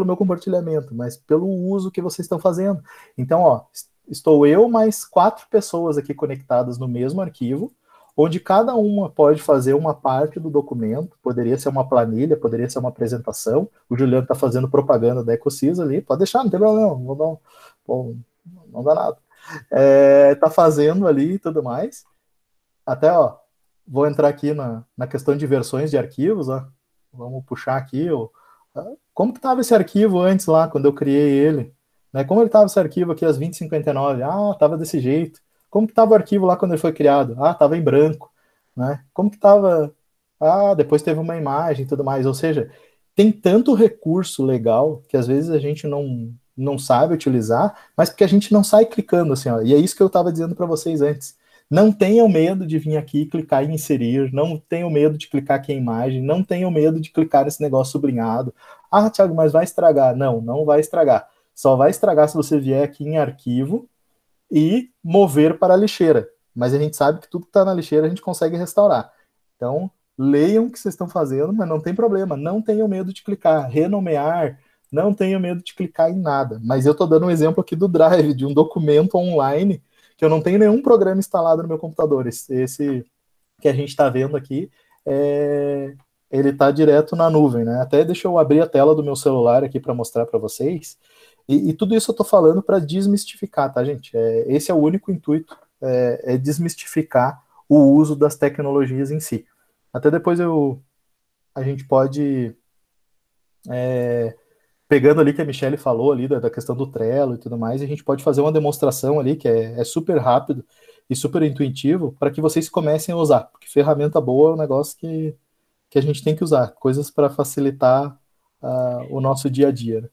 meu compartilhamento, mas pelo uso que vocês estão fazendo. Então, ó, estou eu mais 4 pessoas aqui conectadas no mesmo arquivo, onde cada uma pode fazer uma parte do documento, poderia ser uma planilha, poderia ser uma apresentação. O Juliano está fazendo propaganda da EcoSys ali, pode deixar, não tem problema, não dá nada. Tá fazendo ali e tudo mais. Até, ó, vou entrar aqui na questão de versões de arquivos, ó. Vamos puxar aqui, ó. Como que estava esse arquivo antes lá, quando eu criei ele? Né? Como ele estava esse arquivo aqui às 20h59? Estava desse jeito. Como que estava o arquivo lá quando ele foi criado? Estava em branco. Né? Como que estava... depois teve uma imagem e tudo mais. Ou seja, tem tanto recurso legal que às vezes a gente não sabe utilizar, mas porque a gente não sai clicando assim, ó. E é isso que eu estava dizendo para vocês antes. Não tenham medo de vir aqui e clicar em inserir, não tenham medo de clicar aqui em imagem, não tenham medo de clicar nesse negócio sublinhado. Thiago, mas vai estragar. Não vai estragar. Só vai estragar se você vier aqui em arquivo e mover para a lixeira. Mas a gente sabe que tudo que está na lixeira a gente consegue restaurar. Então, leiam o que vocês estão fazendo, mas não tem problema. Não tenham medo de clicar, renomear, não tenham medo de clicar em nada. Mas eu estou dando um exemplo aqui do Drive, de um documento online, que eu não tenho nenhum programa instalado no meu computador. Esse que a gente está vendo aqui, ele está direto na nuvem, né? Até deixa eu abrir a tela do meu celular aqui para mostrar para vocês. E tudo isso eu estou falando para desmistificar, tá, gente? Esse é o único intuito, é desmistificar o uso das tecnologias em si. Até depois a gente pode... pegando ali que a Michelle falou ali da questão do Trello e tudo mais, a gente pode fazer uma demonstração ali que é super rápido e super intuitivo para que vocês comecem a usar, porque ferramenta boa é um negócio que a gente tem que usar, coisas para facilitar o nosso dia a dia, né?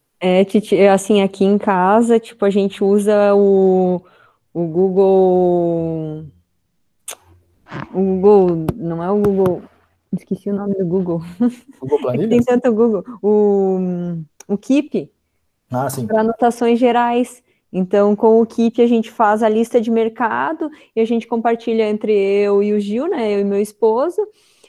Assim, aqui em casa, tipo, a gente usa o Google... O Google, não é o Google... Esqueci o nome do Google. Google Planilhas? Tem tanto Google. O Keep, sim. para anotações gerais. Então, com o Keep, a gente faz a lista de mercado e a gente compartilha entre eu e o Gil, né? Eu e meu esposo.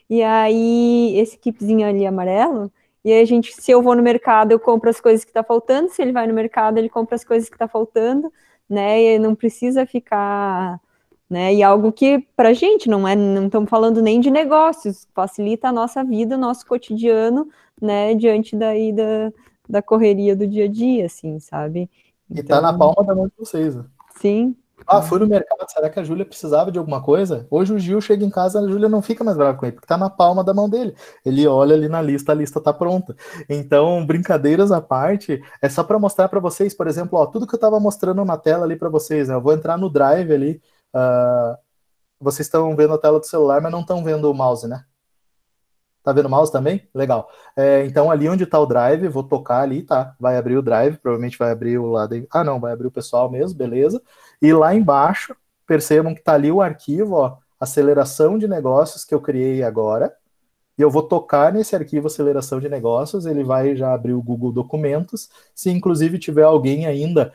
E aí, esse Keepzinho ali amarelo. E aí, se eu vou no mercado, eu compro as coisas que tá faltando. Se ele vai no mercado, ele compra as coisas que tá faltando, né? E não precisa ficar... Né, e algo que pra gente não estamos falando nem de negócios, facilita a nossa vida, o nosso cotidiano, né, diante daí da correria do dia a dia, assim, sabe? Então, e tá na palma da mão de vocês, né? Sim. Ah, fui no mercado, será que a Júlia precisava de alguma coisa? Hoje o Gil chega em casa, a Júlia não fica mais brava com ele, porque tá na palma da mão dele. Ele olha ali na lista, a lista tá pronta. Então, brincadeiras à parte, é só para mostrar para vocês, por exemplo, ó, tudo que eu tava mostrando na tela ali para vocês, né? Eu vou entrar no Drive ali, vocês estão vendo a tela do celular, mas não estão vendo o mouse, né? Tá vendo o mouse também? Legal. Então, ali onde está o Drive, vou tocar ali, tá? Vai abrir o Drive, provavelmente vai abrir o lado... Ah, não, vai abrir o pessoal mesmo, beleza. E lá embaixo, percebam que tá ali o arquivo, ó, aceleração de negócios que eu criei agora. E eu vou tocar nesse arquivo aceleração de negócios, ele vai já abrir o Google Documentos. Se inclusive tiver alguém ainda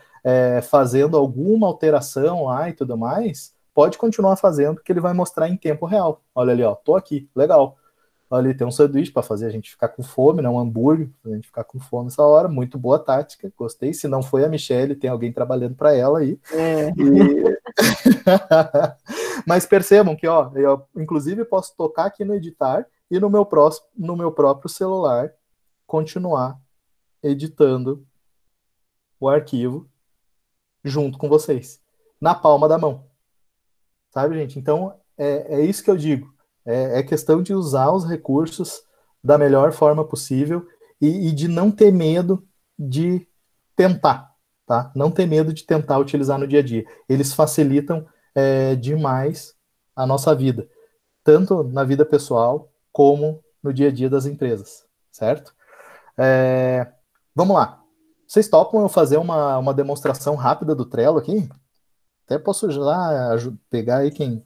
fazendo alguma alteração lá e tudo mais, pode continuar fazendo, que ele vai mostrar em tempo real. Olha ali, ó, tô aqui, legal. Ali tem um sanduíche para fazer a gente ficar com fome, né? Um hambúrguer para a gente ficar com fome essa hora. Muito boa tática, gostei. Se não foi a Michelle, tem alguém trabalhando para ela aí. Mas percebam que, ó, eu inclusive posso tocar aqui no editar e no meu próprio celular continuar editando o arquivo junto com vocês, na palma da mão. Sabe, gente? Então, é isso que eu digo. É questão de usar os recursos da melhor forma possível e de não ter medo de tentar, tá? Não ter medo de tentar utilizar no dia a dia. Eles facilitam demais a nossa vida, tanto na vida pessoal como no dia a dia das empresas, certo? Vamos lá. Vocês topam eu fazer uma demonstração rápida do Trello aqui? Até posso já pegar aí quem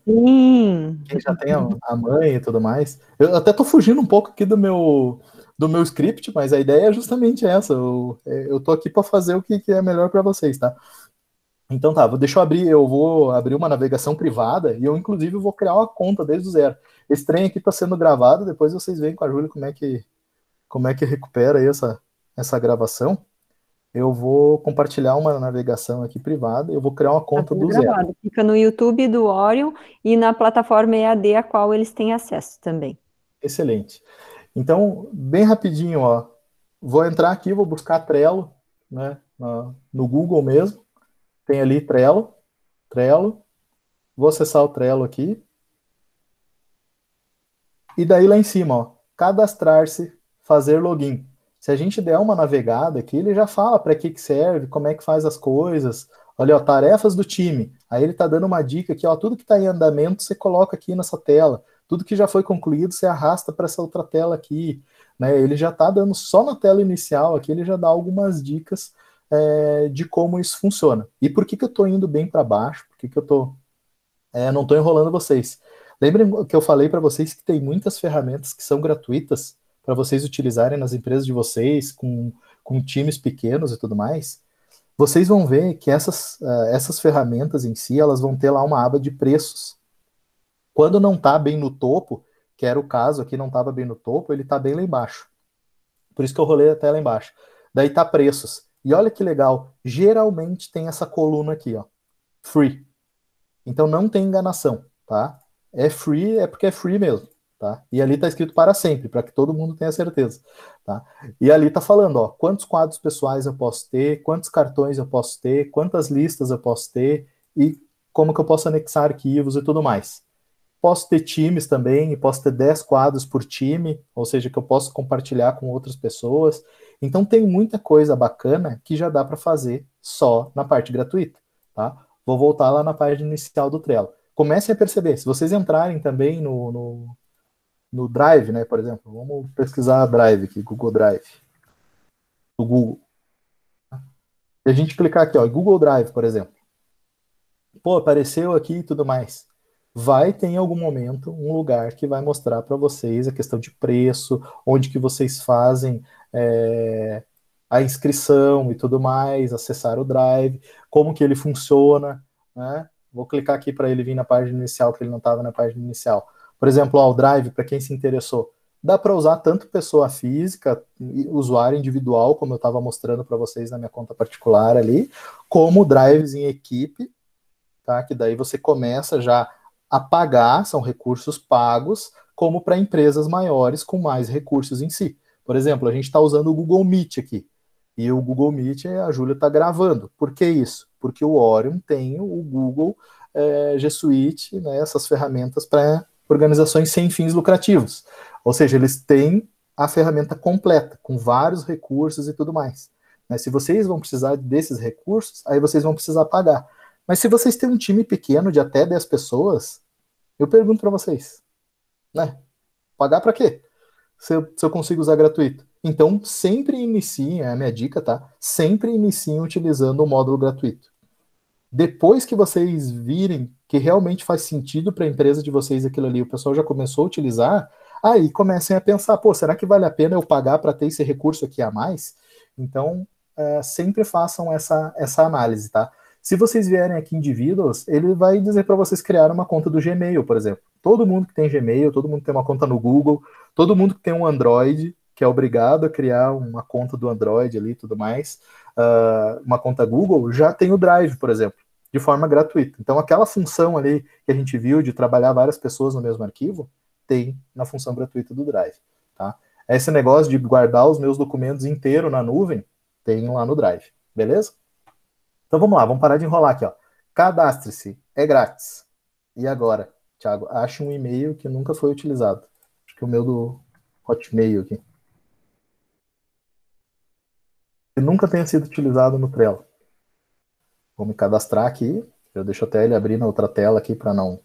já tem a mãe e tudo mais. Eu até tô fugindo um pouco aqui do meu script, mas a ideia é justamente essa. Eu tô aqui para fazer o que é melhor para vocês, tá? Então tá, eu vou abrir uma navegação privada e eu inclusive vou criar uma conta desde o zero. Esse trem aqui tá sendo gravado, depois vocês veem com a Júlia como é que recupera aí essa gravação. Eu vou compartilhar uma navegação aqui privada, eu vou criar uma conta do zero. Fica no YouTube do Orion e na plataforma EAD, a qual eles têm acesso também. Excelente. Então, bem rapidinho, ó, vou entrar aqui, vou buscar Trello, né, no Google mesmo, tem ali Trello, vou acessar o Trello aqui, e daí lá em cima, ó, cadastrar-se, fazer login. Se a gente der uma navegada aqui, ele já fala para que serve, como é que faz as coisas. Olha, ó, tarefas do time. Aí ele está dando uma dica aqui, ó, tudo que está em andamento você coloca aqui nessa tela. Tudo que já foi concluído você arrasta para essa outra tela aqui. Né? Ele já está dando só na tela inicial aqui, ele já dá algumas dicas de como isso funciona. E por que eu estou indo bem para baixo? Por que eu não estou enrolando vocês? Lembrem que eu falei para vocês que tem muitas ferramentas que são gratuitas para vocês utilizarem nas empresas de vocês, com times pequenos e tudo mais. Vocês vão ver que essas ferramentas em si, elas vão ter lá uma aba de preços. Quando não está bem no topo, que era o caso aqui, não estava bem no topo, ele está bem lá embaixo. Por isso que eu rolei até lá embaixo. Daí está preços. E olha que legal, geralmente tem essa coluna aqui, ó, free. Então não tem enganação, tá? É free, é porque é free mesmo. Tá? E ali está escrito para sempre, para que todo mundo tenha certeza. Tá? E ali está falando, ó, quantos quadros pessoais eu posso ter, quantos cartões eu posso ter, quantas listas eu posso ter e como que eu posso anexar arquivos e tudo mais. Posso ter times também, e posso ter 10 quadros por time, ou seja, que eu posso compartilhar com outras pessoas. Então tem muita coisa bacana que já dá para fazer só na parte gratuita. Tá? Vou voltar lá na página inicial do Trello. Comecem a perceber, se vocês entrarem também no Drive, né, por exemplo, vamos pesquisar Drive aqui, Google Drive, do Google. E a gente clicar aqui, ó, Google Drive, por exemplo. Pô, apareceu aqui e tudo mais. Vai ter em algum momento um lugar que vai mostrar para vocês a questão de preço, onde que vocês fazem a inscrição e tudo mais, acessar o Drive, como que ele funciona, né? Vou clicar aqui para ele vir na página inicial, que ele não estava na página inicial. Por exemplo, ó, o Drive, para quem se interessou, dá para usar tanto pessoa física, usuário individual, como eu estava mostrando para vocês na minha conta particular ali, como drives em equipe, tá? Que daí você começa já a pagar, são recursos pagos, como para empresas maiores com mais recursos em si. Por exemplo, a gente está usando o Google Meet aqui. E o Google Meet, a Júlia está gravando. Por que isso? Porque o Orion tem o Google G Suite, né, essas ferramentas para organizações sem fins lucrativos. Ou seja, eles têm a ferramenta completa, com vários recursos e tudo mais. Mas se vocês vão precisar desses recursos, aí vocês vão precisar pagar. Mas se vocês têm um time pequeno de até 10 pessoas, eu pergunto para vocês, né? Pagar para quê? Se eu consigo usar gratuito. Então, sempre iniciem, é a minha dica, tá? Sempre iniciem utilizando o módulo gratuito. Depois que vocês virem que realmente faz sentido para a empresa de vocês aquilo ali, o pessoal já começou a utilizar, aí comecem a pensar, pô, será que vale a pena eu pagar para ter esse recurso aqui a mais? Então, sempre façam essa análise, tá? Se vocês vierem aqui indivíduos, ele vai dizer para vocês criar uma conta do Gmail, por exemplo. Todo mundo que tem Gmail, todo mundo que tem uma conta no Google, todo mundo que tem um Android, que é obrigado a criar uma conta do Android ali e tudo mais, uma conta Google, já tem o Drive, por exemplo, de forma gratuita. Então, aquela função ali que a gente viu de trabalhar várias pessoas no mesmo arquivo, tem na função gratuita do Drive, tá? Esse negócio de guardar os meus documentos inteiro na nuvem, tem lá no Drive, beleza? Então vamos lá, vamos parar de enrolar aqui, ó. Cadastre-se, é grátis. E agora, Thiago, ache um e-mail que nunca foi utilizado. Acho que o meu do Hotmail aqui. Que nunca tenha sido utilizado no Trello. Vou me cadastrar aqui. Eu deixo até ele abrir na outra tela aqui para não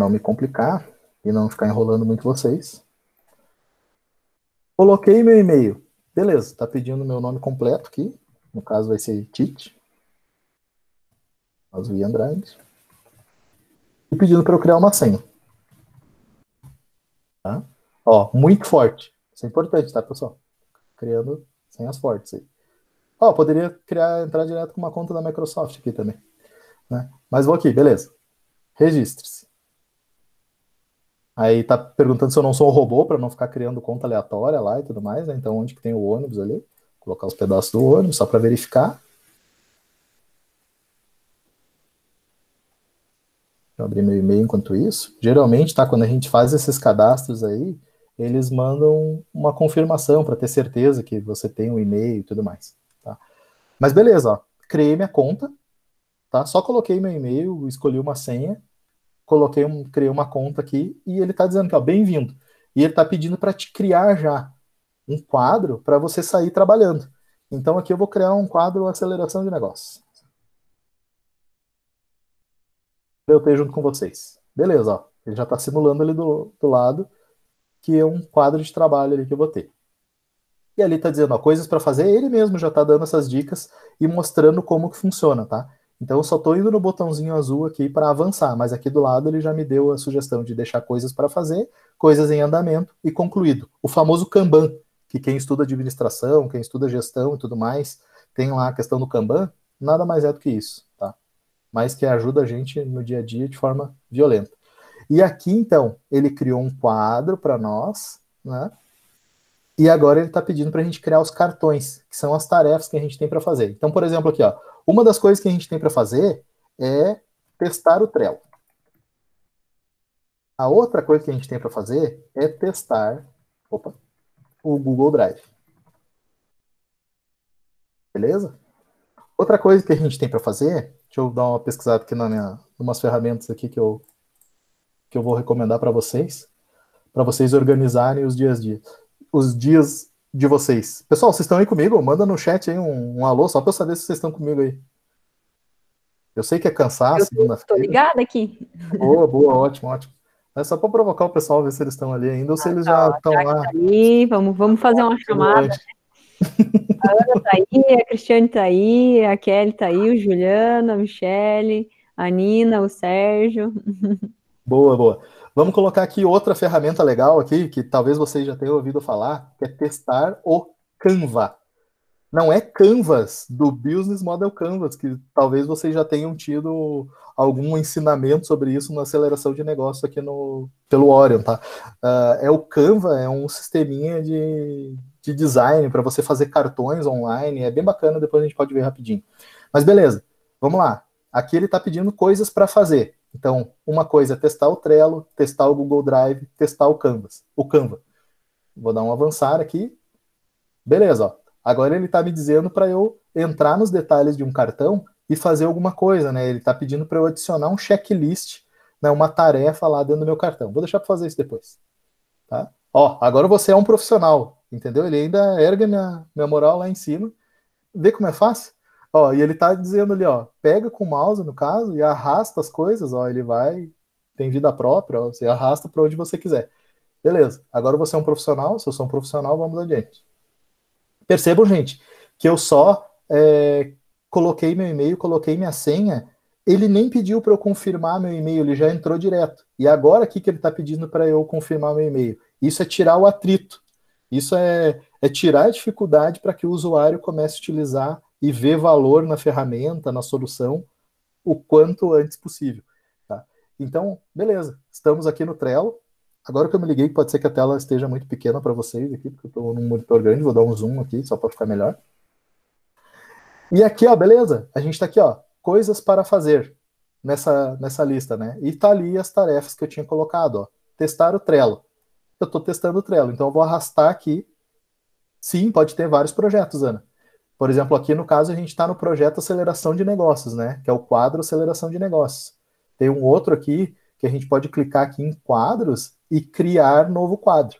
me complicar e não ficar enrolando muito vocês. Coloquei meu e-mail. Beleza, tá pedindo meu nome completo aqui. No caso vai ser Tite. Osvi Andrade. E pedindo para eu criar uma senha. Tá? Ó, muito forte. Isso é importante, tá, pessoal? Criando senhas fortes aí. Ó, poderia entrar direto com uma conta da Microsoft aqui também. Né? Mas vou aqui, beleza. Registre-se. Aí tá perguntando se eu não sou um robô, para não ficar criando conta aleatória lá e tudo mais, né? Então, onde que tem o ônibus ali? Colocar os pedaços do ônibus, só para verificar. Deixa eu abrir meu e-mail enquanto isso. Geralmente, tá, quando a gente faz esses cadastros aí, eles mandam uma confirmação para ter certeza que você tem um e-mail e tudo mais. Tá? Mas beleza, ó. Criei minha conta, tá? Só coloquei meu e-mail, escolhi uma senha, criei uma conta aqui e ele está dizendo que, ó, bem-vindo. E ele está pedindo para te criar já um quadro para você sair trabalhando. Então aqui eu vou criar um quadro aceleração de negócios. Eu tenho junto com vocês. Beleza, ó. Ele já está simulando ali do lado que é um quadro de trabalho ali que eu vou ter. E ali está dizendo, ó, coisas para fazer. Ele mesmo já está dando essas dicas e mostrando como que funciona, tá? Então eu só estou indo no botãozinho azul aqui para avançar, mas aqui do lado ele já me deu a sugestão de deixar coisas para fazer, coisas em andamento e concluído. O famoso Kanban, que quem estuda administração, quem estuda gestão e tudo mais, tem lá a questão do Kanban, nada mais é do que isso, tá? Mas que ajuda a gente no dia a dia de forma violenta. E aqui, então, ele criou um quadro para nós, né? E agora ele está pedindo para a gente criar os cartões, que são as tarefas que a gente tem para fazer. Então, por exemplo, aqui, ó, uma das coisas que a gente tem para fazer é testar o Trello. A outra coisa que a gente tem para fazer é testar o Google Drive. Beleza? Outra coisa que a gente tem para fazer, deixa eu dar uma pesquisada aqui umas ferramentas aqui que eu vou recomendar para vocês organizarem os dias de vocês. Pessoal, vocês estão aí comigo? Manda no chat aí um alô, só para eu saber se vocês estão comigo aí. Eu sei que é cansaço, segunda-feira. Tô ligada aqui. Boa, ótimo. É só para provocar o pessoal, ver se eles estão ali ainda ou se eles já estão lá. Tá aí, vamos fazer uma chamada. Né? A Ana tá aí, a Cristiane tá aí, a Kelly tá aí, o Juliano, a Michele, a Nina, o Sérgio. Boa. Vamos colocar aqui outra ferramenta legal aqui, que talvez vocês já tenham ouvido falar, que é testar o Canva. Não é Canvas do Business Model Canvas, que talvez vocês já tenham tido algum ensinamento sobre isso na aceleração de negócio aqui pelo Orion, tá? O Canva, é um sisteminha de design para você fazer cartões online, é bem bacana, depois a gente pode ver rapidinho. Mas beleza, vamos lá. Aqui ele está pedindo coisas para fazer. Então, uma coisa é testar o Trello, testar o Google Drive, testar o Canva. Vou dar um avançar aqui. Beleza, ó. Agora ele está me dizendo para eu entrar nos detalhes de um cartão e fazer alguma coisa, né? Ele está pedindo para eu adicionar um checklist, né? Uma tarefa lá dentro do meu cartão. Vou deixar para fazer isso depois, tá? Ó, agora você é um profissional, entendeu? Ele ainda ergue minha moral lá em cima. Vê como é fácil? Ó, e ele está dizendo ali, ó, pega com o mouse, no caso, e arrasta as coisas, ó, ele vai, tem vida própria, ó, você arrasta para onde você quiser. Beleza, agora você é um profissional, se eu sou um profissional, vamos adiante. Percebam, gente, que eu só coloquei meu e-mail, coloquei minha senha, ele nem pediu para eu confirmar meu e-mail, ele já entrou direto. E agora, o que ele está pedindo para eu confirmar meu e-mail? Isso é tirar o atrito. Isso é tirar a dificuldade para que o usuário comece a utilizar e ver valor na ferramenta, na solução, o quanto antes possível. Tá? Então, beleza, estamos aqui no Trello. Agora que eu me liguei, pode ser que a tela esteja muito pequena para vocês aqui, porque eu estou num monitor grande, vou dar um zoom aqui, só para ficar melhor. E aqui, ó, beleza, a gente está aqui, ó, coisas para fazer nessa lista, né? E tá ali as tarefas que eu tinha colocado, ó. Testar o Trello. Eu estou testando o Trello, então eu vou arrastar aqui. Sim, pode ter vários projetos, Ana. Por exemplo, aqui no caso a gente está no projeto Aceleração de Negócios, né? Que é o quadro Aceleração de Negócios. Tem um outro aqui que a gente pode clicar aqui em quadros e criar novo quadro.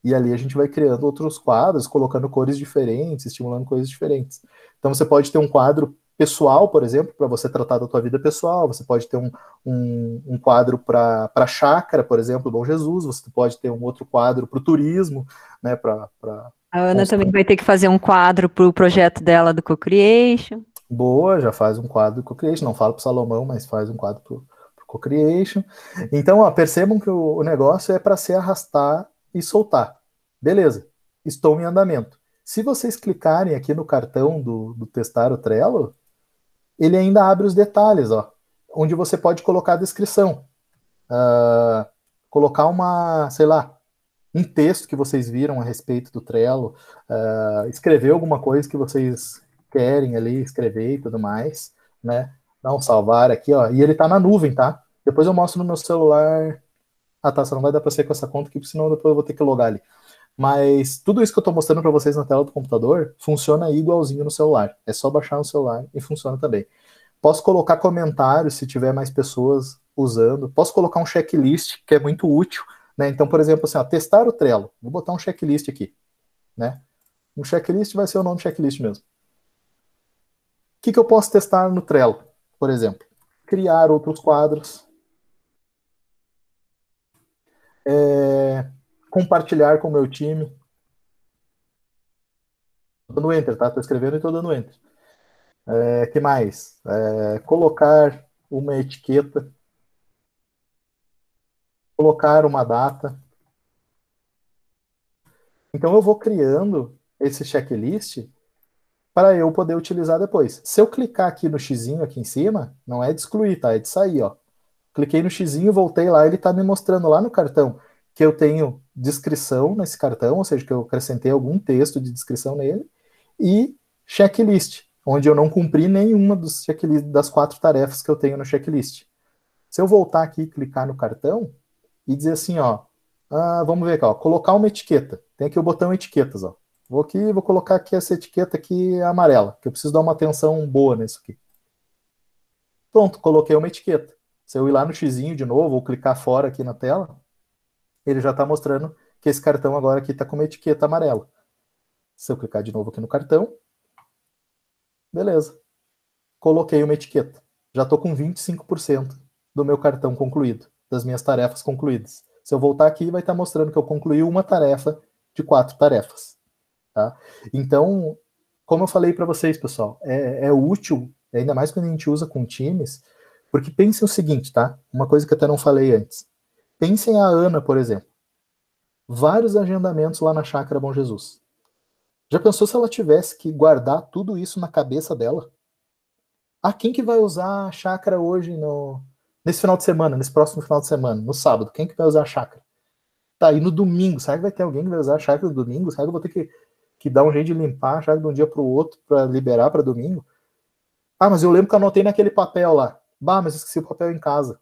E ali a gente vai criando outros quadros, colocando cores diferentes, estimulando coisas diferentes. Então você pode ter um quadro pessoal, por exemplo, para você tratar da tua vida pessoal, você pode ter um quadro para chácara, por exemplo, Bom Jesus, você pode ter um outro quadro para o turismo, né? A Ana também vai ter que fazer um quadro para o projeto dela do Co-Creation. Boa, já faz um quadro do Co-Creation, não falo para o Salomão, mas faz um quadro para o Co-Creation. Então, ó, percebam que o negócio é para se arrastar e soltar. Beleza, estou em andamento. Se vocês clicarem aqui no cartão do Testar o Trello, ele ainda abre os detalhes, ó, onde você pode colocar a descrição. Colocar sei lá, um texto que vocês viram a respeito do Trello, escrever alguma coisa que vocês querem ali, escrever e tudo mais, né? Dá um salvar aqui, ó, e ele tá na nuvem, tá? Depois eu mostro no meu celular. Ah, tá, só não vai dar para ser com essa conta aqui, porque senão depois eu vou ter que logar ali. Mas tudo isso que eu estou mostrando para vocês na tela do computador funciona igualzinho no celular. É só baixar no celular e funciona também. Posso colocar comentários se tiver mais pessoas usando. Posso colocar um checklist, que é muito útil, né? Então, por exemplo, assim, ó, testar o Trello. Vou botar um checklist aqui, né? Um checklist vai ser o nome checklist mesmo. O que eu posso testar no Trello, por exemplo? Criar outros quadros. Compartilhar com o meu time. Tô dando enter, tá? Tô escrevendo e tô dando enter. Que mais? Colocar uma etiqueta. Colocar uma data. Então eu vou criando esse checklist para eu poder utilizar depois. Se eu clicar aqui no xizinho aqui em cima, não é de excluir, tá? É de sair, ó. Cliquei no xizinho, voltei lá, ele está me mostrando lá no cartão que eu tenho descrição nesse cartão, ou seja, que eu acrescentei algum texto de descrição nele, e checklist, onde eu não cumpri nenhuma das 4 tarefas que eu tenho no checklist. Se eu voltar aqui e clicar no cartão e dizer assim, ó, vamos ver aqui, ó, colocar uma etiqueta. Tem aqui o botão etiquetas, ó. Vou colocar aqui essa etiqueta aqui amarela, que eu preciso dar uma atenção boa nisso aqui. Pronto, coloquei uma etiqueta. Se eu ir lá no xizinho de novo, ou clicar fora aqui na tela, ele já está mostrando que esse cartão agora aqui está com uma etiqueta amarela. Se eu clicar de novo aqui no cartão, beleza. Coloquei uma etiqueta. Já estou com 25% do meu cartão concluído, das minhas tarefas concluídas. Se eu voltar aqui, vai estar mostrando que eu concluí uma tarefa de 4 tarefas. Tá? Então, como eu falei para vocês, pessoal, é útil, ainda mais quando a gente usa com times, porque pensem o seguinte, tá? Uma coisa que eu até não falei antes. Pensem a Ana, por exemplo. Vários agendamentos lá na Chácara Bom Jesus. Já pensou se ela tivesse que guardar tudo isso na cabeça dela? Quem que vai usar a chácara hoje nesse final de semana, nesse próximo final de semana, no sábado? Quem que vai usar a chácara? Tá, e no domingo, será que vai ter alguém que vai usar a chácara no domingo? Será que eu vou ter que dar um jeito de limpar a chácara de um dia para o outro para liberar para domingo? Mas eu lembro que eu anotei naquele papel lá. Mas esqueci o papel em casa.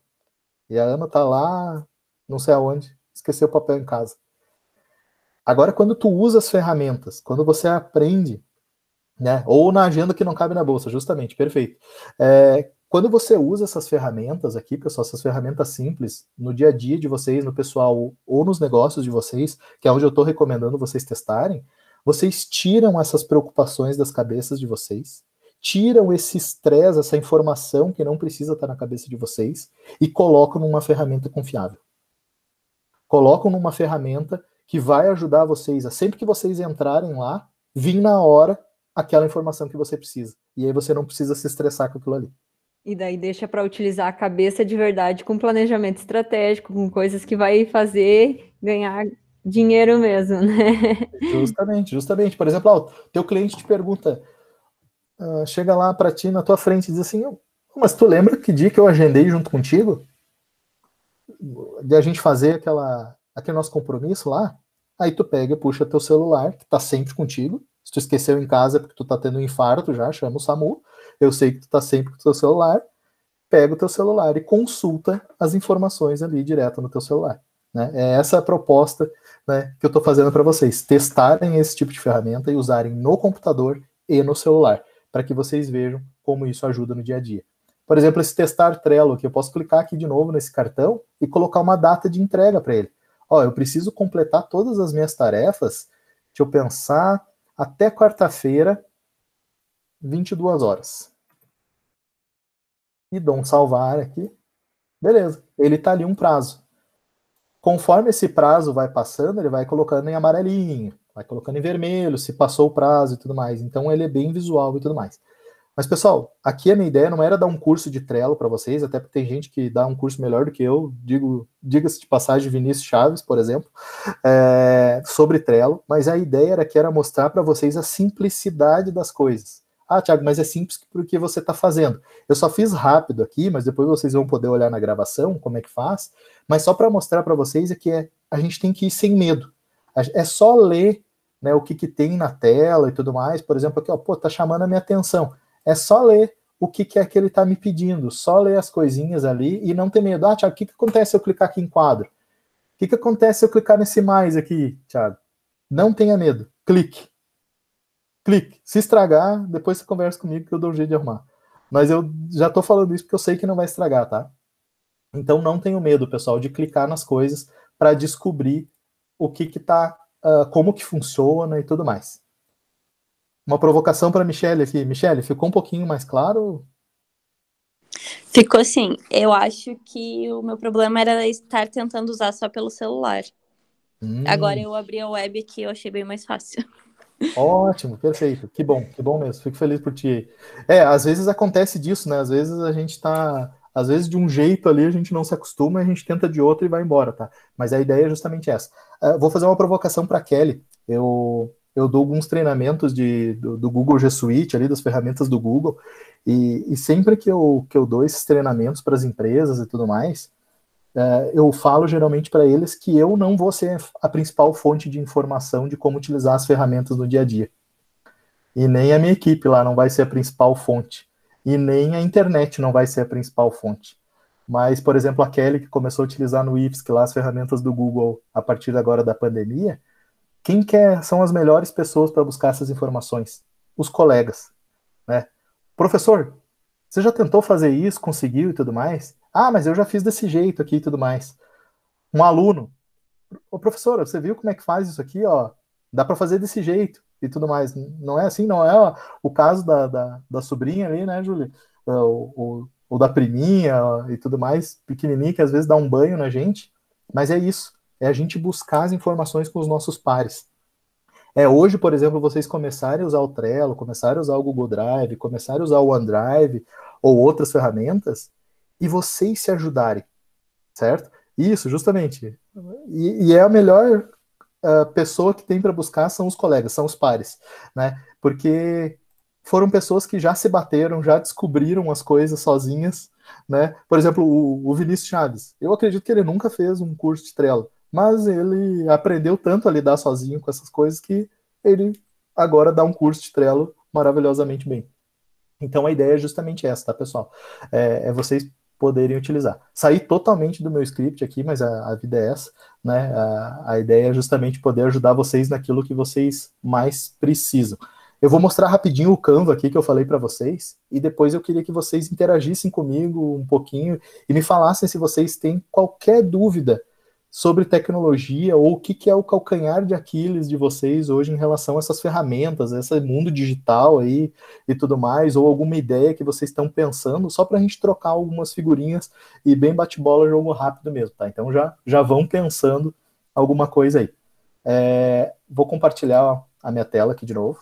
E a Ana tá lá, não sei aonde, esqueceu o papel em casa. Agora, quando tu usa as ferramentas, quando você aprende, né, ou na agenda que não cabe na bolsa, justamente, perfeito. Quando você usa essas ferramentas aqui, pessoal, essas ferramentas simples, no dia a dia de vocês, no pessoal, ou nos negócios de vocês, que é onde eu estou recomendando vocês testarem, vocês tiram essas preocupações das cabeças de vocês, tiram esse estresse, essa informação que não precisa estar na cabeça de vocês, e colocam numa ferramenta confiável. Colocam numa ferramenta que vai ajudar vocês a, sempre que vocês entrarem lá, vir na hora aquela informação que você precisa. E aí você não precisa se estressar com aquilo ali. E daí deixa para utilizar a cabeça de verdade com planejamento estratégico, com coisas que vai fazer ganhar dinheiro mesmo, né? Justamente. Por exemplo, teu cliente te pergunta, chega lá para ti na tua frente e diz assim, mas tu lembra que dia que eu agendei junto contigo? De a gente fazer aquele nosso compromisso lá? Aí tu pega e puxa teu celular, que tá sempre contigo. Se tu esqueceu em casa é porque tu tá tendo um infarto já, chama o SAMU. Eu sei que tu tá sempre com o teu celular. Pega o teu celular e consulta as informações ali direto no teu celular. Né? É essa a proposta, né, que eu tô fazendo para vocês. Testarem esse tipo de ferramenta e usarem no computador e no celular, para que vocês vejam como isso ajuda no dia a dia. Por exemplo, esse testar Trello, que eu posso clicar aqui de novo nesse cartão e colocar uma data de entrega para ele. Eu preciso completar todas as minhas tarefas, deixa eu pensar, até quarta-feira, 22 horas. E dou um salvar aqui. Beleza, ele está ali um prazo. Conforme esse prazo vai passando, ele vai colocando em amarelinho, vai colocando em vermelho, se passou o prazo e tudo mais. Então ele é bem visual e tudo mais. Mas, pessoal, aqui a minha ideia não era dar um curso de Trello para vocês, até porque tem gente que dá um curso melhor do que eu, diga-se de passagem, Vinícius Chaves, por exemplo, sobre Trello, mas a ideia era mostrar para vocês a simplicidade das coisas. Thiago, mas é simples porque você está fazendo. Eu só fiz rápido aqui, mas depois vocês vão poder olhar na gravação como é que faz, mas só para mostrar para vocês a gente tem que ir sem medo. É só ler, né, o que tem na tela e tudo mais. Por exemplo, aqui, tá chamando a minha atenção. É só ler o que é que ele está me pedindo, só ler as coisinhas ali e não ter medo. Thiago, o que acontece se eu clicar aqui em quadro? O que acontece se eu clicar nesse mais aqui, Thiago? Não tenha medo, clique. Se estragar, depois você conversa comigo que eu dou um jeito de arrumar. Mas eu já estou falando isso porque eu sei que não vai estragar, tá? Então não tenho medo, pessoal, de clicar nas coisas para descobrir o que tá, como que funciona e tudo mais. Uma provocação para a Michelle aqui. Michelle, ficou um pouquinho mais claro? Ficou sim. Eu acho que o meu problema era estar tentando usar só pelo celular. Agora eu abri a web aqui, eu achei bem mais fácil. Ótimo, perfeito. Que bom mesmo. Fico feliz por ti. Às vezes acontece disso, né? Às vezes a gente tá... Às vezes de um jeito ali a gente não se acostuma, a gente tenta de outro e vai embora, tá? Mas a ideia é justamente essa. Vou fazer uma provocação para Kelly. Eu dou alguns treinamentos do Google G Suite, ali, das ferramentas do Google, e sempre que eu dou esses treinamentos para as empresas e tudo mais, eu falo geralmente para eles que eu não vou ser a principal fonte de informação de como utilizar as ferramentas no dia a dia. E nem a minha equipe lá não vai ser a principal fonte. E nem a internet não vai ser a principal fonte. Mas, por exemplo, a Kelly, que começou a utilizar no IFSC lá as ferramentas do Google a partir agora da pandemia, quem são as melhores pessoas para buscar essas informações? Os colegas, né? Professor, você já tentou fazer isso, conseguiu e tudo mais? Mas eu já fiz desse jeito aqui e tudo mais. Um aluno, professora, você viu como é que faz isso aqui? Dá para fazer desse jeito e tudo mais. Não é assim, não é o caso da sobrinha ali, né, Júlia? Ou da priminha e tudo mais, pequenininha, que às vezes dá um banho na gente. Mas é isso. É a gente buscar as informações com os nossos pares. Hoje, por exemplo, vocês começarem a usar o Trello, começarem a usar o Google Drive, começarem a usar o OneDrive ou outras ferramentas e vocês se ajudarem, certo? Isso, justamente. E é a melhor pessoa que tem para buscar são os colegas, são os pares, né? Porque foram pessoas que já se bateram, já descobriram as coisas sozinhas, né? Por exemplo, o Vinícius Chaves. Eu acredito que ele nunca fez um curso de Trello, mas ele aprendeu tanto a lidar sozinho com essas coisas que ele agora dá um curso de Trello maravilhosamente bem. Então a ideia é justamente essa, tá, pessoal? É vocês poderem utilizar. Saí totalmente do meu script aqui, mas a vida é essa, né? A ideia é justamente poder ajudar vocês naquilo que vocês mais precisam. Eu vou mostrar rapidinho o Canva aqui que eu falei para vocês, e depois eu queria que vocês interagissem comigo um pouquinho e me falassem se vocês têm qualquer dúvida sobre tecnologia ou o que é o calcanhar de Aquiles de vocês hoje em relação a essas ferramentas, esse mundo digital aí e tudo mais, ou alguma ideia que vocês estão pensando, só para a gente trocar algumas figurinhas e bem bate-bola, jogo rápido mesmo, tá? Então já vão pensando alguma coisa aí. Vou compartilhar a minha tela aqui de novo.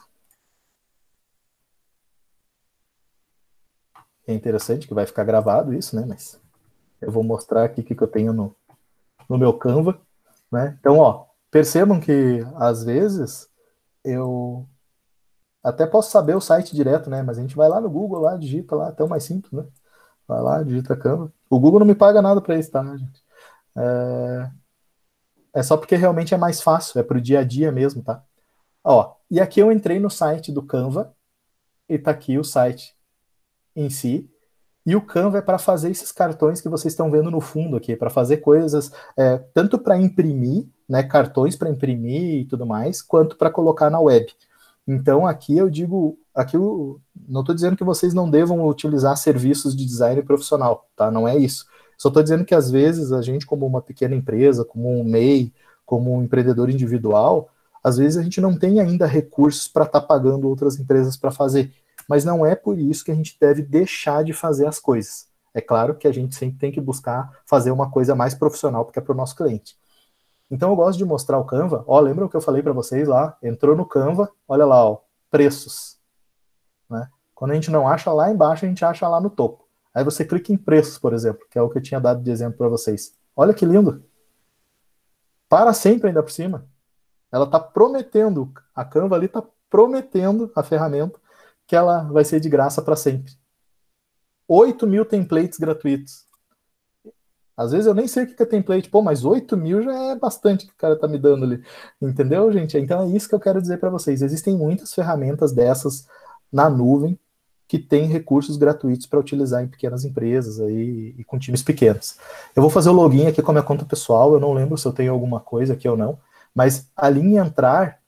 É interessante que vai ficar gravado isso, né? Mas eu vou mostrar aqui o que eu tenho no meu Canva, né? Então, ó, percebam que às vezes eu até posso saber o site direto, né? Mas a gente vai lá no Google, lá, digita lá, até o mais simples, né? Vai lá, digita Canva. O Google não me paga nada para isso, tá, gente? É só porque realmente é mais fácil, é pro dia a dia mesmo, tá? Ó, e aqui eu entrei no site do Canva, e tá aqui o site em si. E o Canva é para fazer esses cartões que vocês estão vendo no fundo aqui, para fazer coisas, tanto para imprimir, né, cartões para imprimir e tudo mais, quanto para colocar na web. Então aqui eu digo, não estou dizendo que vocês não devam utilizar serviços de design profissional, tá? Não é isso. Só estou dizendo que às vezes a gente, como uma pequena empresa, como um MEI, como um empreendedor individual, às vezes a gente não tem ainda recursos para estar pagando outras empresas para fazer. Mas não é por isso que a gente deve deixar de fazer as coisas. É claro que a gente sempre tem que buscar fazer uma coisa mais profissional, porque é para o nosso cliente. Então eu gosto de mostrar o Canva. Ó, lembra o que eu falei para vocês lá? Entrou no Canva, olha lá, ó, preços. Né? Quando a gente não acha lá embaixo, a gente acha lá no topo. Aí você clica em preços, por exemplo, que é o que eu tinha dado de exemplo para vocês. Olha que lindo. Para sempre ainda por cima. Ela está prometendo, a Canva ali está prometendo a ferramenta que ela vai ser de graça para sempre. 8.000 templates gratuitos. Às vezes eu nem sei o que é template, mas 8.000 já é bastante que o cara tá me dando ali. Entendeu, gente? Então é isso que eu quero dizer para vocês. Existem muitas ferramentas dessas na nuvem que têm recursos gratuitos para utilizar em pequenas empresas aí, e com times pequenos. Eu vou fazer o login aqui com a minha conta pessoal, eu não lembro se eu tenho alguma coisa aqui ou não, mas ali em entrar,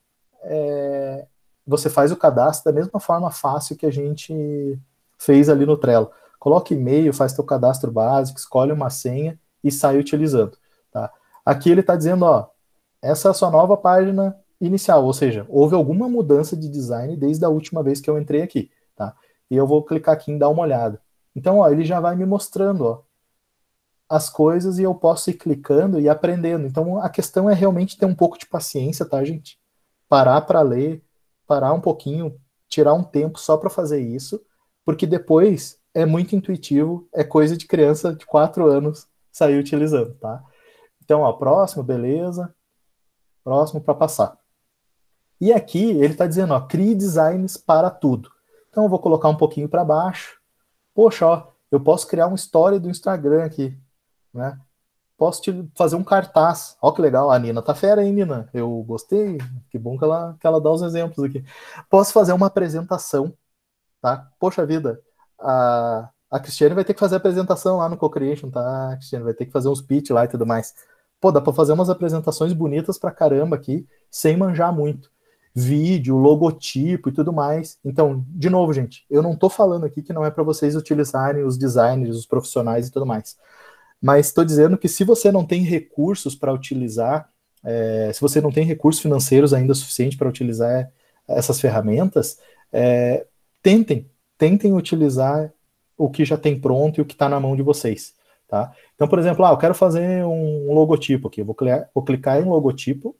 você faz o cadastro da mesma forma fácil que a gente fez ali no Trello. Coloca e-mail, faz teu cadastro básico, escolhe uma senha e sai utilizando. Tá? Aqui ele está dizendo, ó, essa é a sua nova página inicial, ou seja, houve alguma mudança de design desde a última vez que eu entrei aqui. Tá? E eu vou clicar aqui em dar uma olhada. Então, ó, ele já vai me mostrando, ó, as coisas e eu posso ir clicando e aprendendo. Então, a questão é realmente ter um pouco de paciência, tá, gente? Parar para ler, parar um pouquinho, tirar um tempo só para fazer isso, porque depois é muito intuitivo, é coisa de criança de 4 anos sair utilizando, tá? Então, ó, próximo, beleza. Próximo para passar. E aqui ele está dizendo, ó, crie designs para tudo. Então eu vou colocar um pouquinho para baixo. Poxa, ó, eu posso criar uma história do Instagram aqui, né? Posso fazer um cartaz. Ó que legal, a Nina tá fera, hein, Nina? Eu gostei, que bom que ela dá os exemplos aqui. Posso fazer uma apresentação, tá? Poxa vida, a Cristiane vai ter que fazer a apresentação lá no Co-Creation, tá? A Cristiane vai ter que fazer uns pitch lá e tudo mais. Pô, dá pra fazer umas apresentações bonitas pra caramba aqui, sem manjar muito. Vídeo, logotipo e tudo mais. Então, de novo, gente, eu não tô falando aqui que não é para vocês utilizarem os designers, os profissionais e tudo mais. Mas estou dizendo que se você não tem recursos para utilizar, se você não tem recursos financeiros ainda suficiente para utilizar essas ferramentas, tentem utilizar o que já tem pronto e o que está na mão de vocês. Tá? Então, por exemplo, eu quero fazer um logotipo aqui. Eu vou clicar em logotipo.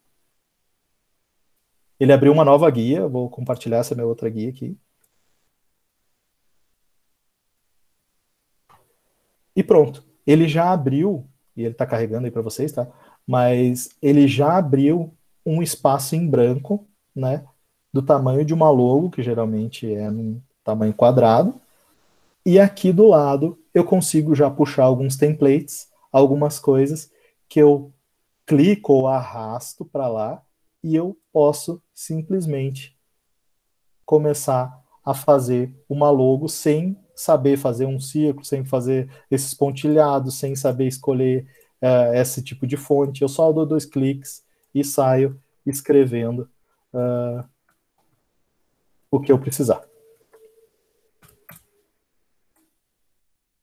Ele abriu uma nova guia. Eu vou compartilhar essa minha outra guia aqui. E pronto. Ele já abriu, e ele está carregando aí para vocês, tá? Mas ele já abriu um espaço em branco, né? Do tamanho de uma logo, que geralmente é num tamanho quadrado. E aqui do lado eu consigo já puxar alguns templates, algumas coisas que eu clico ou arrasto para lá e eu posso simplesmente começar a fazer uma logo sem saber fazer um círculo, sem fazer esses pontilhados, sem saber escolher esse tipo de fonte. Eu só dou 2 cliques e saio escrevendo o que eu precisar.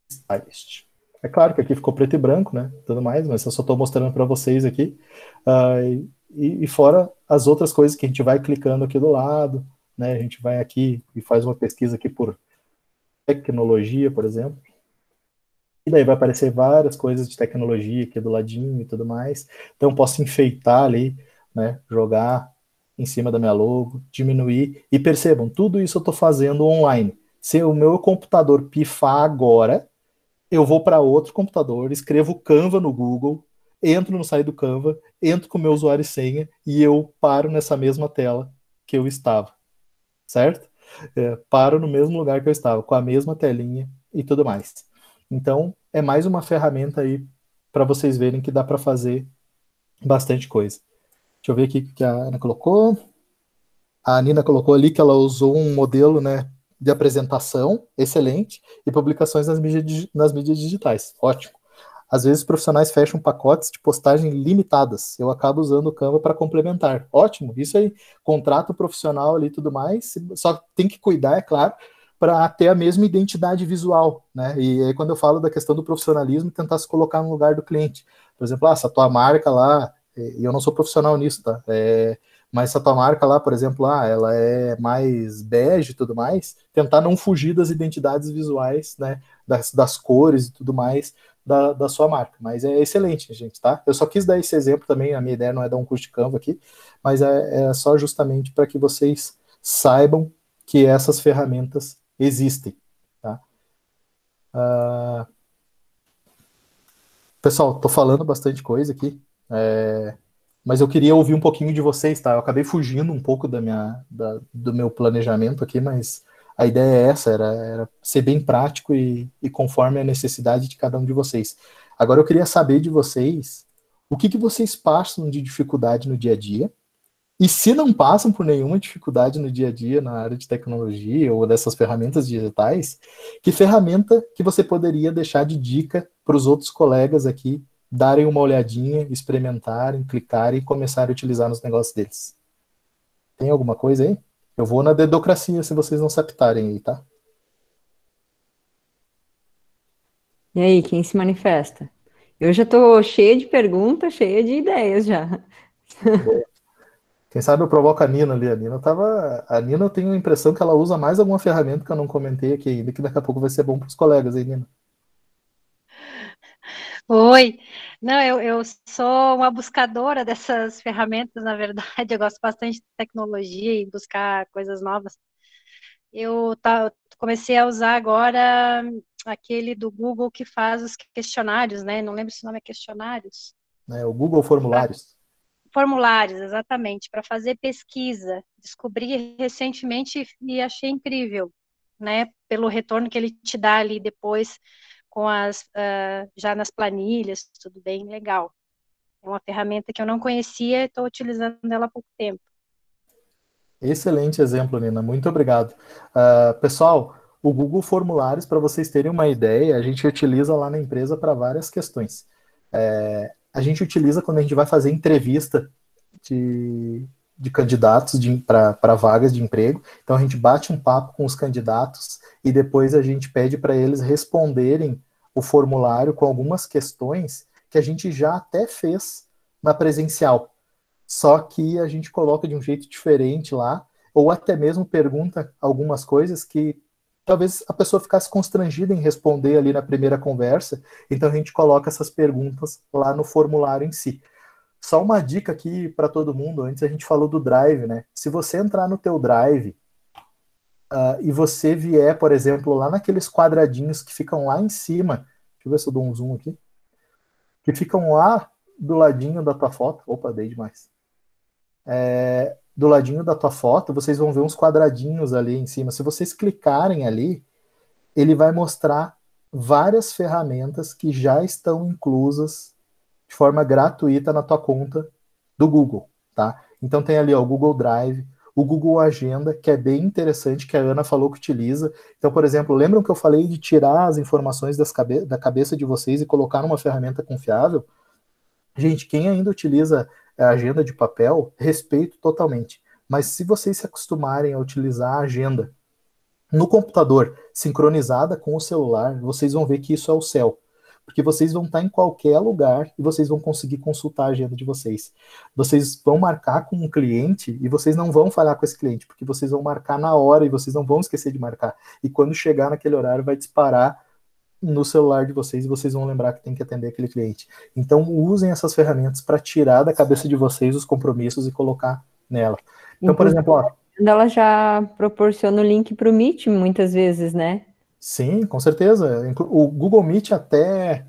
Stylist. É claro que aqui ficou preto e branco, né? Tudo mais, mas eu só estou mostrando para vocês aqui. E fora as outras coisas que a gente vai clicando aqui do lado, né? A gente vai aqui e faz uma pesquisa aqui por tecnologia, por exemplo. E daí vai aparecer várias coisas de tecnologia aqui do ladinho e tudo mais. Então, posso enfeitar ali, né? Jogar em cima da minha logo, diminuir. E percebam, tudo isso eu estou fazendo online. Se o meu computador pifar agora, eu vou para outro computador, escrevo Canva no Google, entro no site do Canva, entro com o meu usuário e senha e eu paro nessa mesma tela que eu estava, certo? Paro no mesmo lugar que eu estava, com a mesma telinha e tudo mais. Então, é mais uma ferramenta aí para vocês verem que dá para fazer bastante coisa. Deixa eu ver aqui o que a Ana colocou. A Nina colocou ali que ela usou um modelo, né, de apresentação, excelente, e publicações nas mídias digitais, ótimo. Às vezes os profissionais fecham pacotes de postagem limitadas, eu acabo usando o Canva para complementar, ótimo, isso aí, contrato profissional ali e tudo mais, só tem que cuidar, é claro, para ter a mesma identidade visual, né, e aí quando eu falo da questão do profissionalismo, tentar se colocar no lugar do cliente, por exemplo, se a tua marca lá, e eu não sou profissional nisso, tá, mas se a tua marca lá, por exemplo, ela é mais bege e tudo mais, tentar não fugir das identidades visuais, né, das cores e tudo mais da sua marca. Mas é excelente, gente, tá? Eu só quis dar esse exemplo também, a minha ideia não é dar um curso de Canva aqui, mas é só justamente para que vocês saibam que essas ferramentas existem, tá? Pessoal, tô falando bastante coisa aqui, mas eu queria ouvir um pouquinho de vocês, tá? Eu acabei fugindo um pouco do meu planejamento aqui, mas a ideia é essa, era ser bem prático e conforme a necessidade de cada um de vocês. Agora eu queria saber de vocês o que vocês passam de dificuldade no dia a dia, e se não passam por nenhuma dificuldade no dia a dia na área de tecnologia ou dessas ferramentas digitais, que ferramenta que você poderia deixar de dica para os outros colegas aqui darem uma olhadinha, experimentarem, clicarem e começarem a utilizar nos negócios deles? Tem alguma coisa aí? Eu vou na dedocracia se vocês não se apitarem aí, tá? E aí, quem se manifesta? Eu já estou cheia de perguntas, cheia de ideias já. Quem sabe eu provoco a Nina ali. A Nina eu tenho a impressão que ela usa mais alguma ferramenta que eu não comentei aqui ainda, que daqui a pouco vai ser bom para os colegas, hein, Nina? Oi, não, eu sou uma buscadora dessas ferramentas, na verdade, eu gosto bastante de tecnologia e buscar coisas novas. Eu comecei a usar agora aquele do Google que faz os questionários, né? Não lembro se o nome é questionários. O Google Formulários. Formulários, exatamente, para fazer pesquisa. Descobri recentemente e achei incrível, né? Pelo retorno que ele te dá ali depois com já nas planilhas, tudo bem legal. É uma ferramenta que eu não conhecia e estou utilizando ela há pouco tempo. Excelente exemplo, Nina. Muito obrigado. Pessoal, o Google Formulários, para vocês terem uma ideia, a gente utiliza lá na empresa para várias questões. A gente utiliza quando a gente vai fazer entrevista de candidatos para vagas de emprego. Então, a gente bate um papo com os candidatos e depois a gente pede para eles responderem o formulário com algumas questões que a gente já até fez na presencial. Só que a gente coloca de um jeito diferente lá, ou até mesmo pergunta algumas coisas que talvez a pessoa ficasse constrangida em responder ali na primeira conversa, então a gente coloca essas perguntas lá no formulário em si. Só uma dica aqui para todo mundo, antes a gente falou do Drive, né? Se você entrar no teu Drive e você vier, por exemplo, lá naqueles quadradinhos que ficam lá em cima, deixa eu ver se eu dou um zoom aqui, que ficam lá do ladinho da tua foto, opa, dei demais. Do ladinho da tua foto, vocês vão ver uns quadradinhos ali em cima. Se vocês clicarem ali, ele vai mostrar várias ferramentas que já estão inclusas de forma gratuita na tua conta do Google, tá? Então tem ali o Google Drive, o Google Agenda, que é bem interessante, que a Ana falou que utiliza. Então, por exemplo, lembram que eu falei de tirar as informações da cabeça de vocês e colocar numa ferramenta confiável? Gente, quem ainda utiliza a agenda de papel, respeito totalmente. Mas se vocês se acostumarem a utilizar a agenda no computador, sincronizada com o celular, vocês vão ver que isso é o céu. Porque vocês vão estar em qualquer lugar e vocês vão conseguir consultar a agenda de vocês. Vocês vão marcar com um cliente e vocês não vão falhar com esse cliente, porque vocês vão marcar na hora e vocês não vão esquecer de marcar. E quando chegar naquele horário, vai disparar no celular de vocês e vocês vão lembrar que tem que atender aquele cliente. Então, usem essas ferramentas para tirar da cabeça de vocês os compromissos e colocar nela. Então, por exemplo, ó, ela já proporciona o link para o Meet muitas vezes, né? Sim, com certeza. O Google Meet até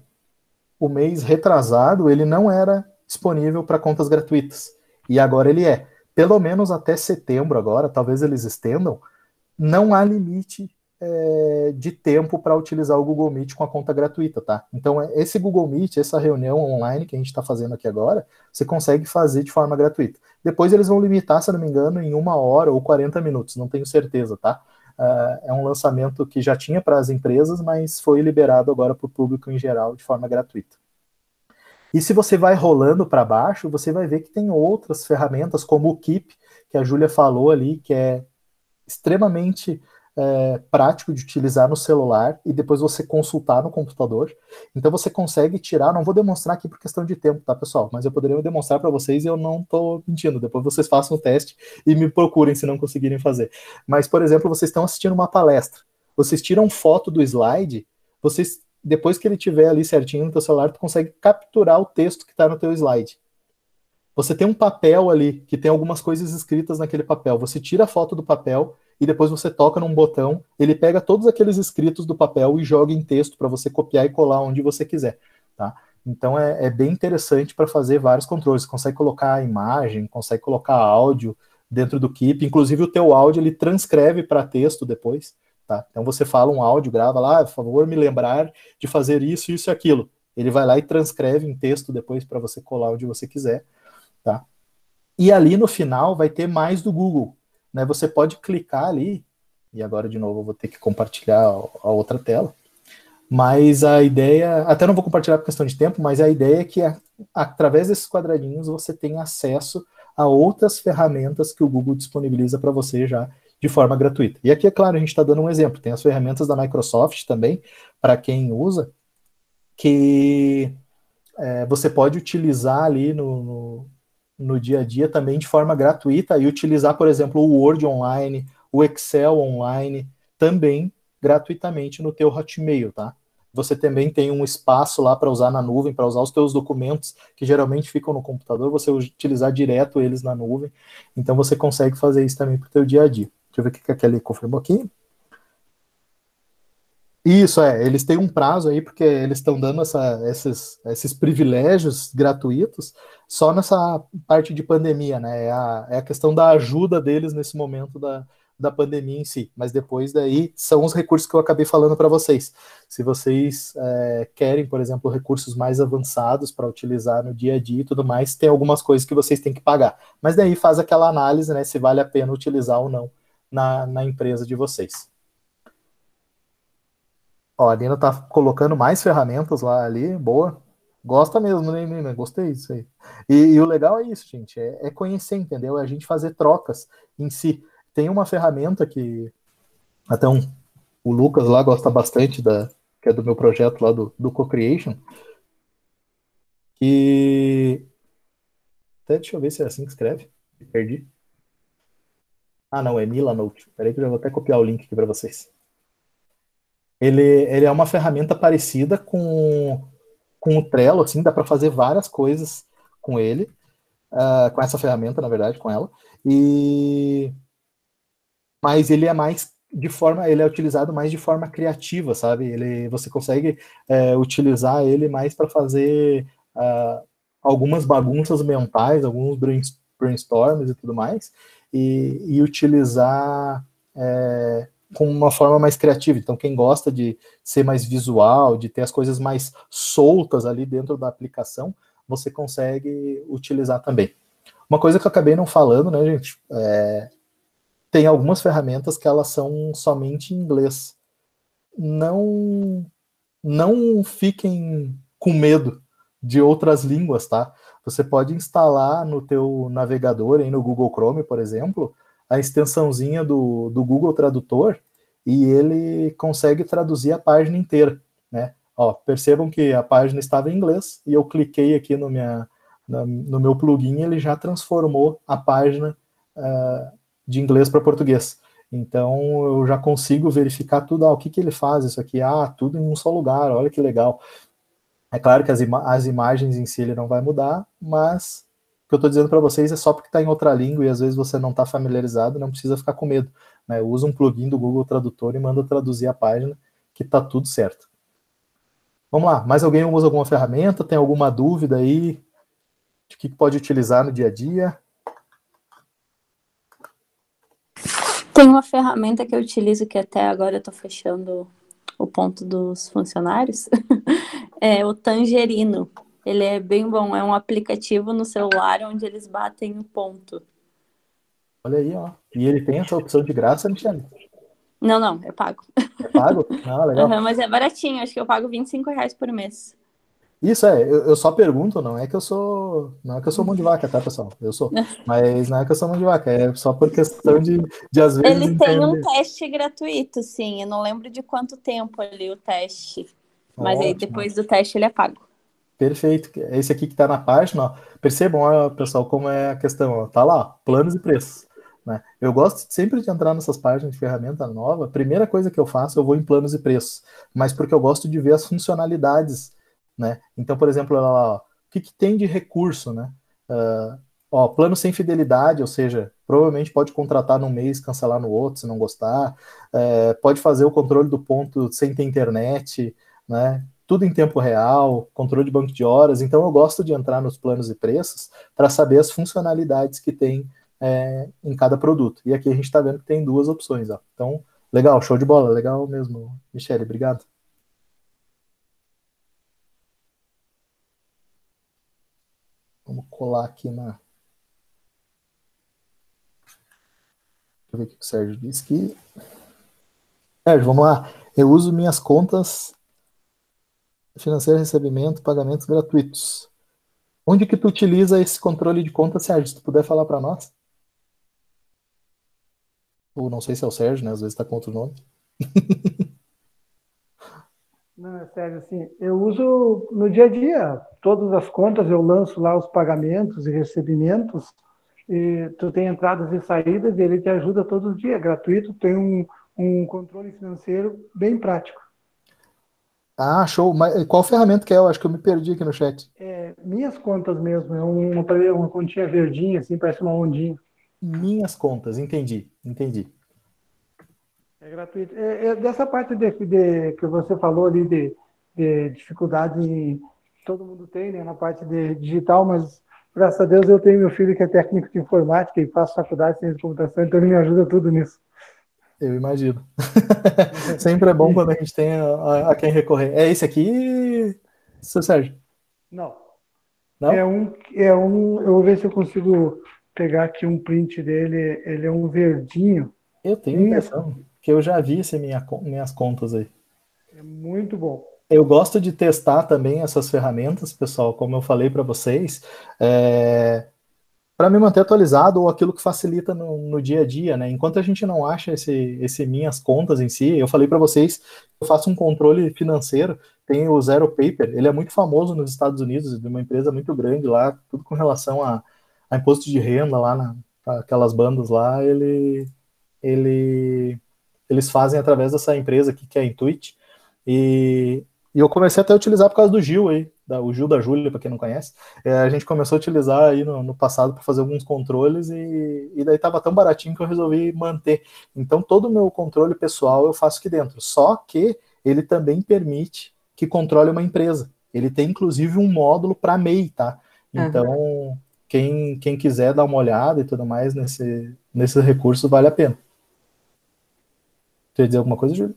o mês retrasado, ele não era disponível para contas gratuitas. E agora ele é. Pelo menos até setembro agora, talvez eles estendam, não há limite de tempo para utilizar o Google Meet com a conta gratuita, tá? Então, esse Google Meet, essa reunião online que a gente está fazendo aqui agora, você consegue fazer de forma gratuita. Depois eles vão limitar, se não me engano, em 1 hora ou 40 minutos, não tenho certeza, tá? É um lançamento que já tinha para as empresas, mas foi liberado agora para o público em geral de forma gratuita. E se você vai rolando para baixo, você vai ver que tem outras ferramentas, como o Keep, que a Júlia falou ali, que é extremamente prático de utilizar no celular e depois você consultar no computador. Então você consegue tirar, não vou demonstrar aqui por questão de tempo, tá, pessoal? Mas eu poderia demonstrar para vocês e eu não estou mentindo. Depois vocês façam o teste e me procurem se não conseguirem fazer. Mas, por exemplo, vocês estão assistindo uma palestra. Vocês tiram foto do slide, vocês, depois que ele estiver ali certinho no teu celular, tu consegue capturar o texto que está no teu slide. Você tem um papel ali, que tem algumas coisas escritas naquele papel. Você tira a foto do papel e depois você toca num botão, ele pega todos aqueles escritos do papel e joga em texto para você copiar e colar onde você quiser, tá? Então é bem interessante para fazer vários controles. Você consegue colocar a imagem, consegue colocar áudio dentro do Keep, inclusive o teu áudio ele transcreve para texto depois, tá? Então você fala um áudio, grava lá, por favor, me lembrar de fazer isso, isso e aquilo. Ele vai lá e transcreve em texto depois para você colar onde você quiser, tá? E ali no final vai ter mais do Google, né? Você pode clicar ali, e agora de novo eu vou ter que compartilhar a outra tela, mas a ideia, até não vou compartilhar por questão de tempo, mas a ideia é que através desses quadradinhos você tem acesso a outras ferramentas que o Google disponibiliza para você já de forma gratuita. E aqui, é claro, a gente está dando um exemplo, tem as ferramentas da Microsoft também, para quem usa, que você pode utilizar ali no dia a dia também de forma gratuita e utilizar, por exemplo, o Word online, o Excel online, também gratuitamente no teu Hotmail, tá? Você também tem um espaço lá para usar na nuvem, para usar os teus documentos que geralmente ficam no computador, você utilizar direto eles na nuvem, então você consegue fazer isso também para o teu dia a dia. Deixa eu ver o que a Kelly confirmou aqui. Isso, eles têm um prazo aí, porque eles estão dando esses privilégios gratuitos só nessa parte de pandemia, né? É a questão da ajuda deles nesse momento da pandemia em si. Mas depois daí são os recursos que eu acabei falando para vocês. Se vocês querem, por exemplo, recursos mais avançados para utilizar no dia a dia e tudo mais, tem algumas coisas que vocês têm que pagar. Mas daí faz aquela análise, né? Se vale a pena utilizar ou não na empresa de vocês. Ó, a Nina tá colocando mais ferramentas lá ali, boa. Gosta mesmo, né, Nina? Gostei disso aí. E o legal é isso, gente, é conhecer, entendeu? É a gente fazer trocas em si. Tem uma ferramenta que até o Lucas lá gosta bastante, que é do meu projeto lá do Co-Creation, que... Até deixa eu ver se é assim que escreve. Perdi. Ah, não, é Milanote. Peraí que eu já vou até copiar o link aqui para vocês. Ele é uma ferramenta parecida com o Trello, assim, dá para fazer várias coisas com ele, com essa ferramenta, na verdade, com ela. Mas ele é mais ele é utilizado mais de forma criativa, sabe? Você consegue utilizar ele mais para fazer algumas bagunças mentais, alguns brainstorms e tudo mais, e utilizar com uma forma mais criativa. Então, quem gosta de ser mais visual, de ter as coisas mais soltas ali dentro da aplicação, você consegue utilizar também. Uma coisa que eu acabei não falando, né, gente, tem algumas ferramentas que elas são somente em inglês. Não fiquem com medo de outras línguas, tá? Você pode instalar no teu navegador, aí no Google Chrome, por exemplo, a extensãozinha do Google Tradutor, e ele consegue traduzir a página inteira, né? Ó, percebam que a página estava em inglês, e eu cliquei aqui no meu plugin, ele já transformou a página de inglês para português. Então, eu já consigo verificar tudo, o que ele faz, isso aqui, tudo em um só lugar, olha que legal. É claro que as imagens em si ele não vai mudar, mas o que eu estou dizendo para vocês é só porque está em outra língua e às vezes você não está familiarizado, não precisa ficar com medo, né? Usa um plugin do Google Tradutor e manda traduzir a página, que está tudo certo. Vamos lá, mais alguém usa alguma ferramenta? Tem alguma dúvida aí de que pode utilizar no dia a dia? Tem uma ferramenta que eu utilizo que até agora eu estou fechando o ponto dos funcionários, é o Tangerino. Ele é bem bom, é um aplicativo no celular onde eles batem o ponto. Olha aí, ó. E ele tem essa opção de graça, Michele? Não, é pago. É pago? Legal. Mas é baratinho, acho que eu pago R$25 por mês. Isso eu só pergunto, não é que eu sou mão de vaca, tá, pessoal? Eu sou, mas não é que eu sou mão de vaca, é só por questão de às vezes Ele entender. tem um teste gratuito, sim, eu não lembro de quanto tempo ali o teste, mas aí depois do teste ele é pago. Perfeito, esse aqui que tá na página, ó, percebam, ó, pessoal, como é a questão, ó, tá lá, planos e preços, né? Eu gosto sempre de entrar nessas páginas de ferramenta nova, a primeira coisa que eu faço, eu vou em planos e preços, mas porque eu gosto de ver as funcionalidades, né? Então, por exemplo, ó, o que tem de recurso, né? Plano sem fidelidade, ou seja, provavelmente pode contratar num mês, cancelar no outro, se não gostar, pode fazer o controle do ponto sem ter internet, né? Tudo em tempo real, controle de banco de horas. Então, eu gosto de entrar nos planos e preços para saber as funcionalidades que tem em cada produto. E aqui a gente está vendo que tem duas opções, ó. Então, legal, show de bola, legal mesmo, Michele, obrigado. Vamos colar aqui na... Deixa eu ver o que o Sérgio disse aqui. Sérgio, vamos lá. Eu uso minhas contas financeiro, recebimento, pagamentos gratuitos. Onde que tu utiliza esse controle de conta, Sérgio? Se tu puder falar para nós. Ou não sei se é o Sérgio, né? Às vezes está com outro nome. Não, é sério, assim, eu uso no dia a dia, todas as contas, eu lanço lá os pagamentos e recebimentos, e tu tem entradas e saídas, e ele te ajuda todos os dias, é gratuito, tem um controle financeiro bem prático. Show. Mas qual ferramenta que é? Eu acho que eu me perdi aqui no chat. Minhas contas mesmo, é uma continha verdinha, assim, parece uma ondinha. Minhas contas, entendi. É gratuito. Dessa parte que você falou ali de dificuldade, todo mundo tem, né, na parte de digital, mas graças a Deus eu tenho meu filho que é técnico de informática e faz faculdade de ciência de computação, então ele me ajuda tudo nisso. Eu imagino. Sempre é bom quando a gente tem a quem recorrer. É esse aqui, seu Sérgio? Não. Não? Eu vou ver se eu consigo pegar aqui um print dele, ele é um verdinho. Eu tenho a impressão que eu já vi minhas contas aí. É muito bom. Eu gosto de testar também essas ferramentas, pessoal, como eu falei para vocês, para me manter atualizado ou aquilo que facilita no dia a dia, né? Enquanto a gente não acha esse minhas contas em si, eu falei para vocês, eu faço um controle financeiro, tem o Zero Paper, ele é muito famoso nos Estados Unidos, de uma empresa muito grande lá, tudo com relação a imposto de renda lá, aquelas bandas lá, eles fazem através dessa empresa aqui, que é a Intuit, e eu comecei até a utilizar por causa do Gil aí, o Gil da Júlia, para quem não conhece, a gente começou a utilizar aí no passado para fazer alguns controles e daí estava tão baratinho que eu resolvi manter. Então todo o meu controle pessoal eu faço aqui dentro, só que ele também permite que controle uma empresa. Ele tem inclusive um módulo para MEI, tá? Então quem quiser dar uma olhada e tudo mais nesse recurso vale a pena. Tu ia dizer alguma coisa, Júlia?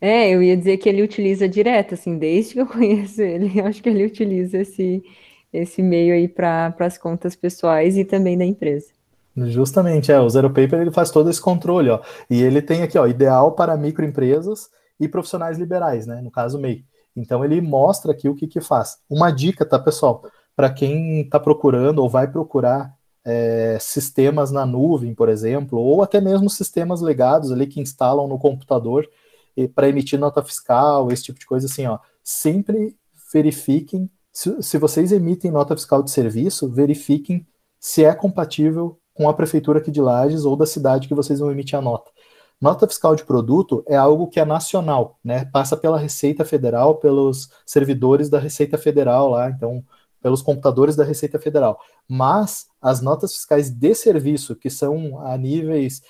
Eu ia dizer que ele utiliza direto, assim, desde que eu conheço ele, eu acho que ele utiliza esse meio aí para as contas pessoais e também da empresa. Justamente, o Zero Paper ele faz todo esse controle, ó. E ele tem aqui, ó, ideal para microempresas e profissionais liberais, né? No caso, MEI. Então ele mostra aqui o que faz. Uma dica, tá, pessoal? Para quem está procurando ou vai procurar sistemas na nuvem, por exemplo, ou até mesmo sistemas legados ali que instalam no computador para emitir nota fiscal, esse tipo de coisa assim, ó. Sempre verifiquem, se vocês emitem nota fiscal de serviço, verifiquem se é compatível com a prefeitura aqui de Lages ou da cidade que vocês vão emitir a nota. Nota fiscal de produto é algo que é nacional, né? Passa pela Receita Federal, pelos servidores da Receita Federal lá, então, pelos computadores da Receita Federal. Mas as notas fiscais de serviço, que são a níveis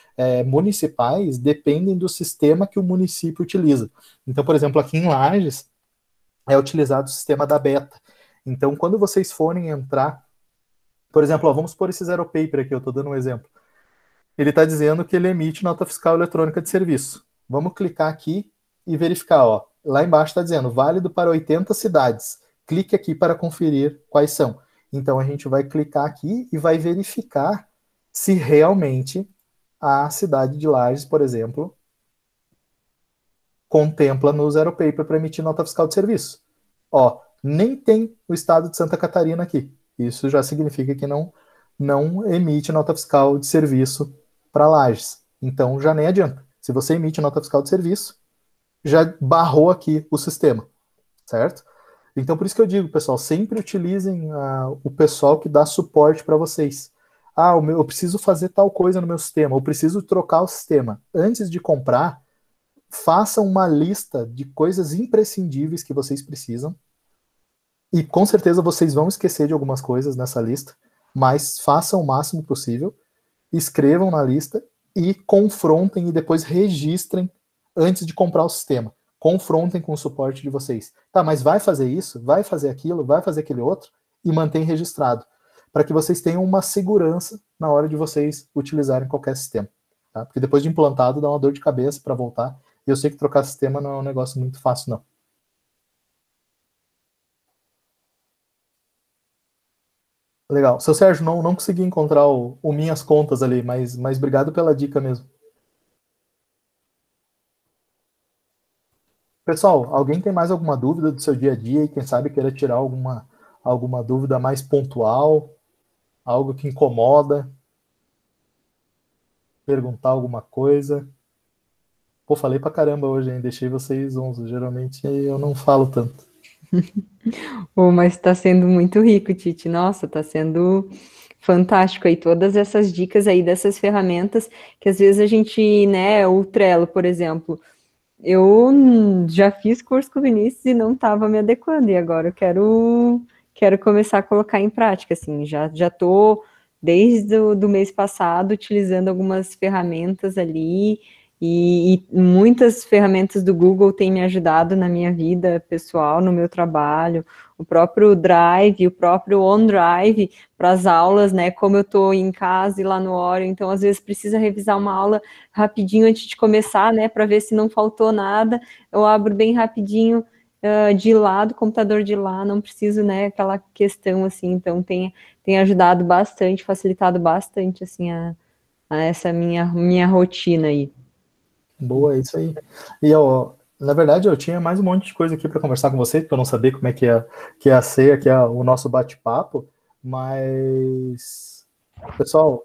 municipais, dependem do sistema que o município utiliza. Então, por exemplo, aqui em Lages, é utilizado o sistema da Beta. Então, quando vocês forem entrar, por exemplo, ó, vamos pôr esse Zero Paper aqui, eu estou dando um exemplo. Ele está dizendo que ele emite nota fiscal eletrônica de serviço. Vamos clicar aqui e verificar. Ó. Lá embaixo está dizendo, válido para 80 cidades. Clique aqui para conferir quais são. Então, a gente vai clicar aqui e vai verificar se realmente a cidade de Lages, por exemplo, contempla no Zero Paper para emitir nota fiscal de serviço. Ó, nem tem o estado de Santa Catarina aqui. Isso já significa que não emite nota fiscal de serviço para Lages. Então, já nem adianta. Se você emite nota fiscal de serviço, já barrou aqui o sistema, certo? Então, por isso que eu digo, pessoal, sempre utilizem o pessoal que dá suporte para vocês. Eu preciso fazer tal coisa no meu sistema, eu preciso trocar o sistema. Antes de comprar, façam uma lista de coisas imprescindíveis que vocês precisam. E com certeza vocês vão esquecer de algumas coisas nessa lista, mas façam o máximo possível, escrevam na lista e confrontem e depois registrem antes de comprar o sistema. Confrontem com o suporte de vocês. Tá, mas vai fazer isso? Vai fazer aquilo? Vai fazer aquele outro? E mantém registrado, para que vocês tenham uma segurança na hora de vocês utilizarem qualquer sistema. Tá? Porque depois de implantado dá uma dor de cabeça para voltar. E eu sei que trocar sistema não é um negócio muito fácil, não. Legal. Seu Sérgio, não consegui encontrar o Minhas Contas ali, mas obrigado pela dica mesmo. Pessoal, alguém tem mais alguma dúvida do seu dia a dia e quem sabe queira tirar alguma dúvida mais pontual, algo que incomoda, perguntar alguma coisa? Pô, falei pra caramba hoje, hein? Deixei vocês 11. Geralmente eu não falo tanto. Mas está sendo muito rico, Tite. Nossa, está sendo fantástico aí, todas essas dicas aí dessas ferramentas que às vezes a gente, né, o Trello, por exemplo, eu já fiz curso com o Vinícius e não estava me adequando, e agora eu quero começar a colocar em prática, assim, já estou desde do mês passado utilizando algumas ferramentas ali, e muitas ferramentas do Google têm me ajudado na minha vida pessoal, no meu trabalho, o próprio Drive, o próprio OneDrive para as aulas, né, como eu estou em casa e lá no Oreo, então às vezes precisa revisar uma aula rapidinho antes de começar, né, para ver se não faltou nada, eu abro bem rapidinho de lá, do computador de lá, não preciso, né, aquela questão assim, então tem ajudado bastante, facilitado bastante, assim, a essa minha rotina aí. Boa, é isso aí. E, ó, na verdade, eu tinha mais um monte de coisa aqui para conversar com você, porque eu não sabia como é que ia ser aqui o nosso bate-papo, mas, pessoal,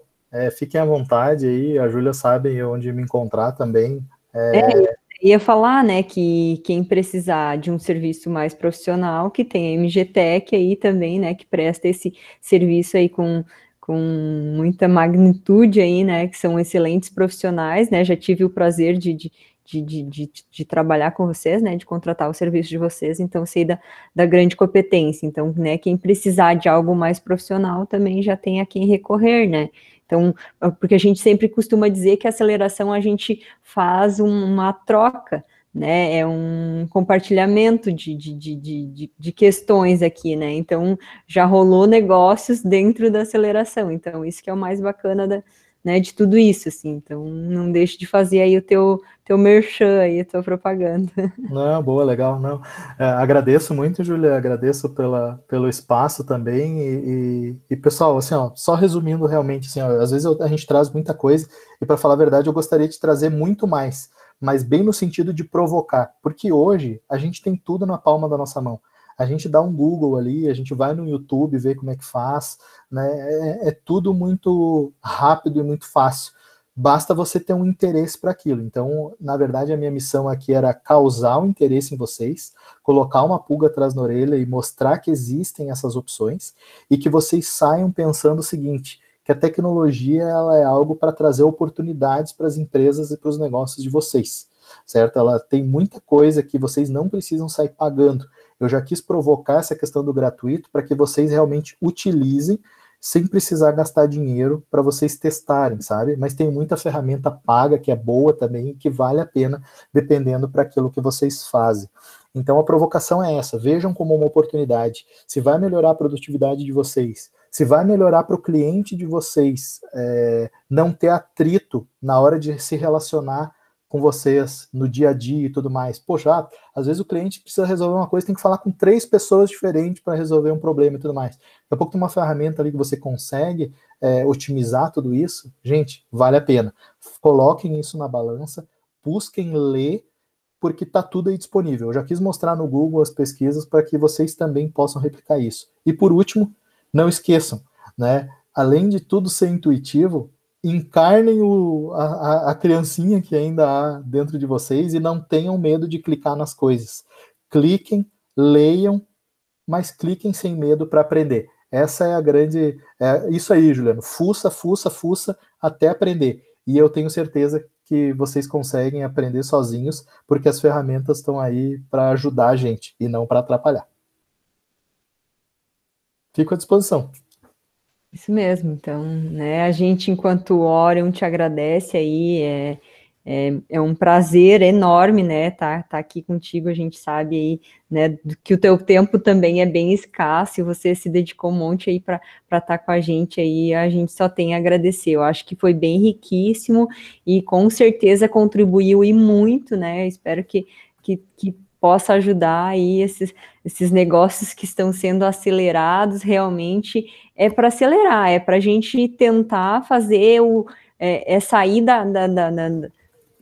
fiquem à vontade aí, a Júlia sabe onde me encontrar também. Eu ia falar, né, que quem precisar de um serviço mais profissional, que tem a MGTech aí também, né, que presta esse serviço aí com muita magnitude aí, né, que são excelentes profissionais, né, já tive o prazer de trabalhar com vocês, né, de contratar o serviço de vocês, então sei da grande competência, então, né, quem precisar de algo mais profissional também já tem a quem recorrer, né, então, porque a gente sempre costuma dizer que a aceleração a gente faz uma troca, né, é um compartilhamento de questões aqui, né, então já rolou negócios dentro da aceleração, então isso que é o mais bacana né, de tudo isso, assim, então não deixe de fazer aí o teu merchan aí, a tua propaganda. Não, boa, legal, não. Agradeço muito, Júlia, agradeço pelo espaço também, e pessoal, assim, ó, só resumindo realmente, assim, ó, às vezes a gente traz muita coisa, e para falar a verdade, eu gostaria de trazer muito mais, mas bem no sentido de provocar, porque hoje a gente tem tudo na palma da nossa mão. A gente dá um Google ali, a gente vai no YouTube ver como é que faz, né? É tudo muito rápido e muito fácil. Basta você ter um interesse para aquilo. Então, na verdade, a minha missão aqui era causar um interesse em vocês, colocar uma pulga atrás da orelha e mostrar que existem essas opções e que vocês saiam pensando o seguinte, que a tecnologia ela é algo para trazer oportunidades para as empresas e para os negócios de vocês, certo? Ela tem muita coisa que vocês não precisam sair pagando. Eu já quis provocar essa questão do gratuito para que vocês realmente utilizem sem precisar gastar dinheiro para vocês testarem, sabe? Mas tem muita ferramenta paga que é boa também, que vale a pena, dependendo para aquilo que vocês fazem. Então a provocação é essa, vejam como uma oportunidade. Se vai melhorar a produtividade de vocês, se vai melhorar para o cliente de vocês não ter atrito na hora de se relacionar com vocês no dia a dia e tudo mais. Poxa, às vezes o cliente precisa resolver uma coisa, tem que falar com 3 pessoas diferentes para resolver um problema e tudo mais. Daqui a pouco tem uma ferramenta ali que você consegue otimizar tudo isso. Gente, vale a pena. Coloquem isso na balança, busquem ler, porque está tudo aí disponível. Eu já quis mostrar no Google as pesquisas para que vocês também possam replicar isso. E por último, não esqueçam, né? Além de tudo ser intuitivo, encarnem a criancinha que ainda há dentro de vocês e não tenham medo de clicar nas coisas. Cliquem, leiam, mas cliquem sem medo para aprender. Essa é a grande... isso aí, Juliano. Fuça, fuça, fuça até aprender. E eu tenho certeza que vocês conseguem aprender sozinhos, porque as ferramentas estão aí para ajudar a gente e não para atrapalhar. Fico à disposição. Isso mesmo, então, né, a gente, enquanto Orion, te agradece aí, é um prazer enorme, né, tá aqui contigo, a gente sabe aí, né, que o teu tempo também é bem escasso, e você se dedicou um monte aí para estar com a gente aí, a gente só tem a agradecer, eu acho que foi bem riquíssimo, e com certeza contribuiu e muito, né, espero que possa ajudar aí esses negócios que estão sendo acelerados, realmente é para acelerar, é para a gente tentar fazer sair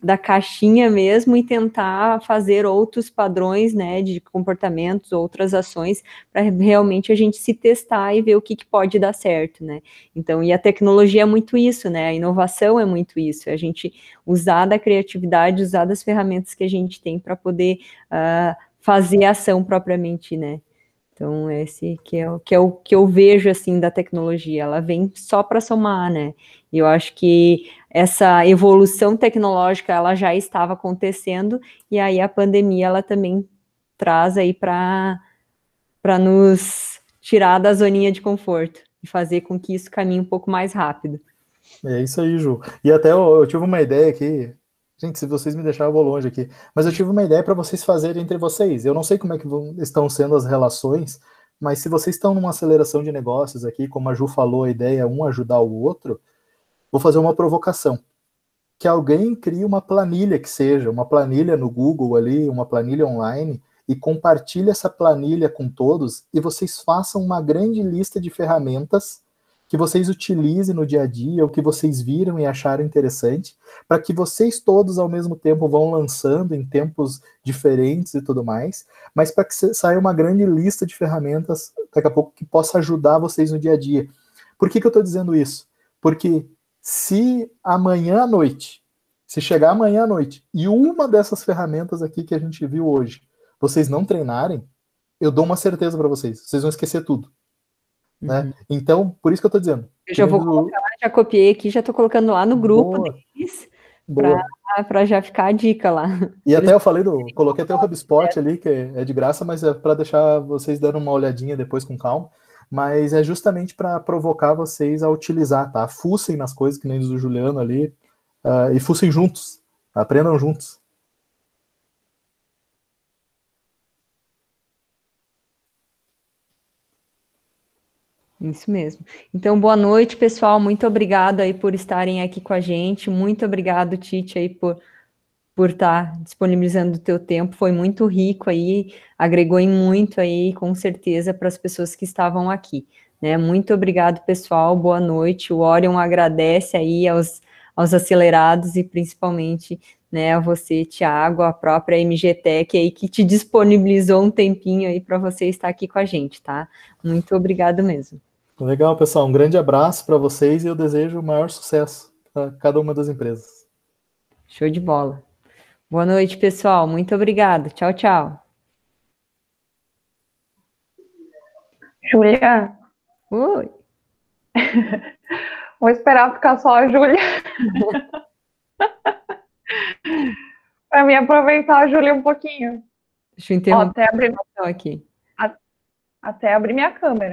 da caixinha mesmo e tentar fazer outros padrões, né, de comportamentos, outras ações, para realmente a gente se testar e ver o que pode dar certo, né. Então, e a tecnologia é muito isso, né, a inovação é muito isso, é a gente usar da criatividade, usar das ferramentas que a gente tem para poder fazer a ação propriamente, né. Então, esse que é o que eu vejo, assim, da tecnologia, ela vem só para somar, né, e eu acho que essa evolução tecnológica, ela já estava acontecendo, e aí a pandemia, ela também traz aí para nos tirar da zoninha de conforto, e fazer com que isso caminhe um pouco mais rápido. É isso aí, Ju. E até eu tive uma ideia aqui, gente, se vocês me deixarem, eu vou longe aqui, mas eu tive uma ideia para vocês fazerem entre vocês. Eu não sei como é que estão sendo as relações, mas se vocês estão numa aceleração de negócios aqui, como a Ju falou, a ideia é um ajudar o outro, vou fazer uma provocação. Que alguém crie uma planilha que seja, uma planilha no Google ali, uma planilha online, e compartilhe essa planilha com todos, e vocês façam uma grande lista de ferramentas que vocês utilizem no dia a dia, ou que vocês viram e acharam interessante, para que vocês todos ao mesmo tempo vão lançando em tempos diferentes e tudo mais, mas para que saia uma grande lista de ferramentas, daqui a pouco, que possa ajudar vocês no dia a dia. Por que eu estou dizendo isso? Porque se amanhã à noite, se chegar amanhã à noite, e uma dessas ferramentas aqui que a gente viu hoje, vocês não treinarem, eu dou uma certeza para vocês vão esquecer tudo. Né? Então, por isso que eu estou dizendo. Eu já vou colocar, já copiei aqui, já estou colocando lá no grupo deles, para já ficar a dica lá. E até eu falei, coloquei até o HubSpot ali, que é de graça, mas é para deixar vocês dando uma olhadinha depois com calma. Mas é justamente para provocar vocês a utilizar, tá? Fuçem nas coisas, que nem diz o Juliano ali, e fuçem juntos, aprendam juntos. Isso mesmo. Então, boa noite, pessoal. Muito obrigado aí por estarem aqui com a gente. Muito obrigado, Tite, aí por estar disponibilizando o teu tempo. Foi muito rico aí, agregou em muito aí, com certeza, para as pessoas que estavam aqui. Né? Muito obrigado, pessoal. Boa noite. O Orion agradece aí aos acelerados e principalmente, né, a você, Tiago, a própria MGTech aí que te disponibilizou um tempinho aí para você estar aqui com a gente, tá? Muito obrigado mesmo. Legal, pessoal. Um grande abraço para vocês e eu desejo o maior sucesso para cada uma das empresas. Show de bola. Boa noite, pessoal. Muito obrigado. Tchau, tchau. Júlia. Oi. Vou esperar ficar só a Júlia. Para me aproveitar a Júlia um pouquinho. Deixa eu interromper até abrir aqui. Até abrir minha câmera.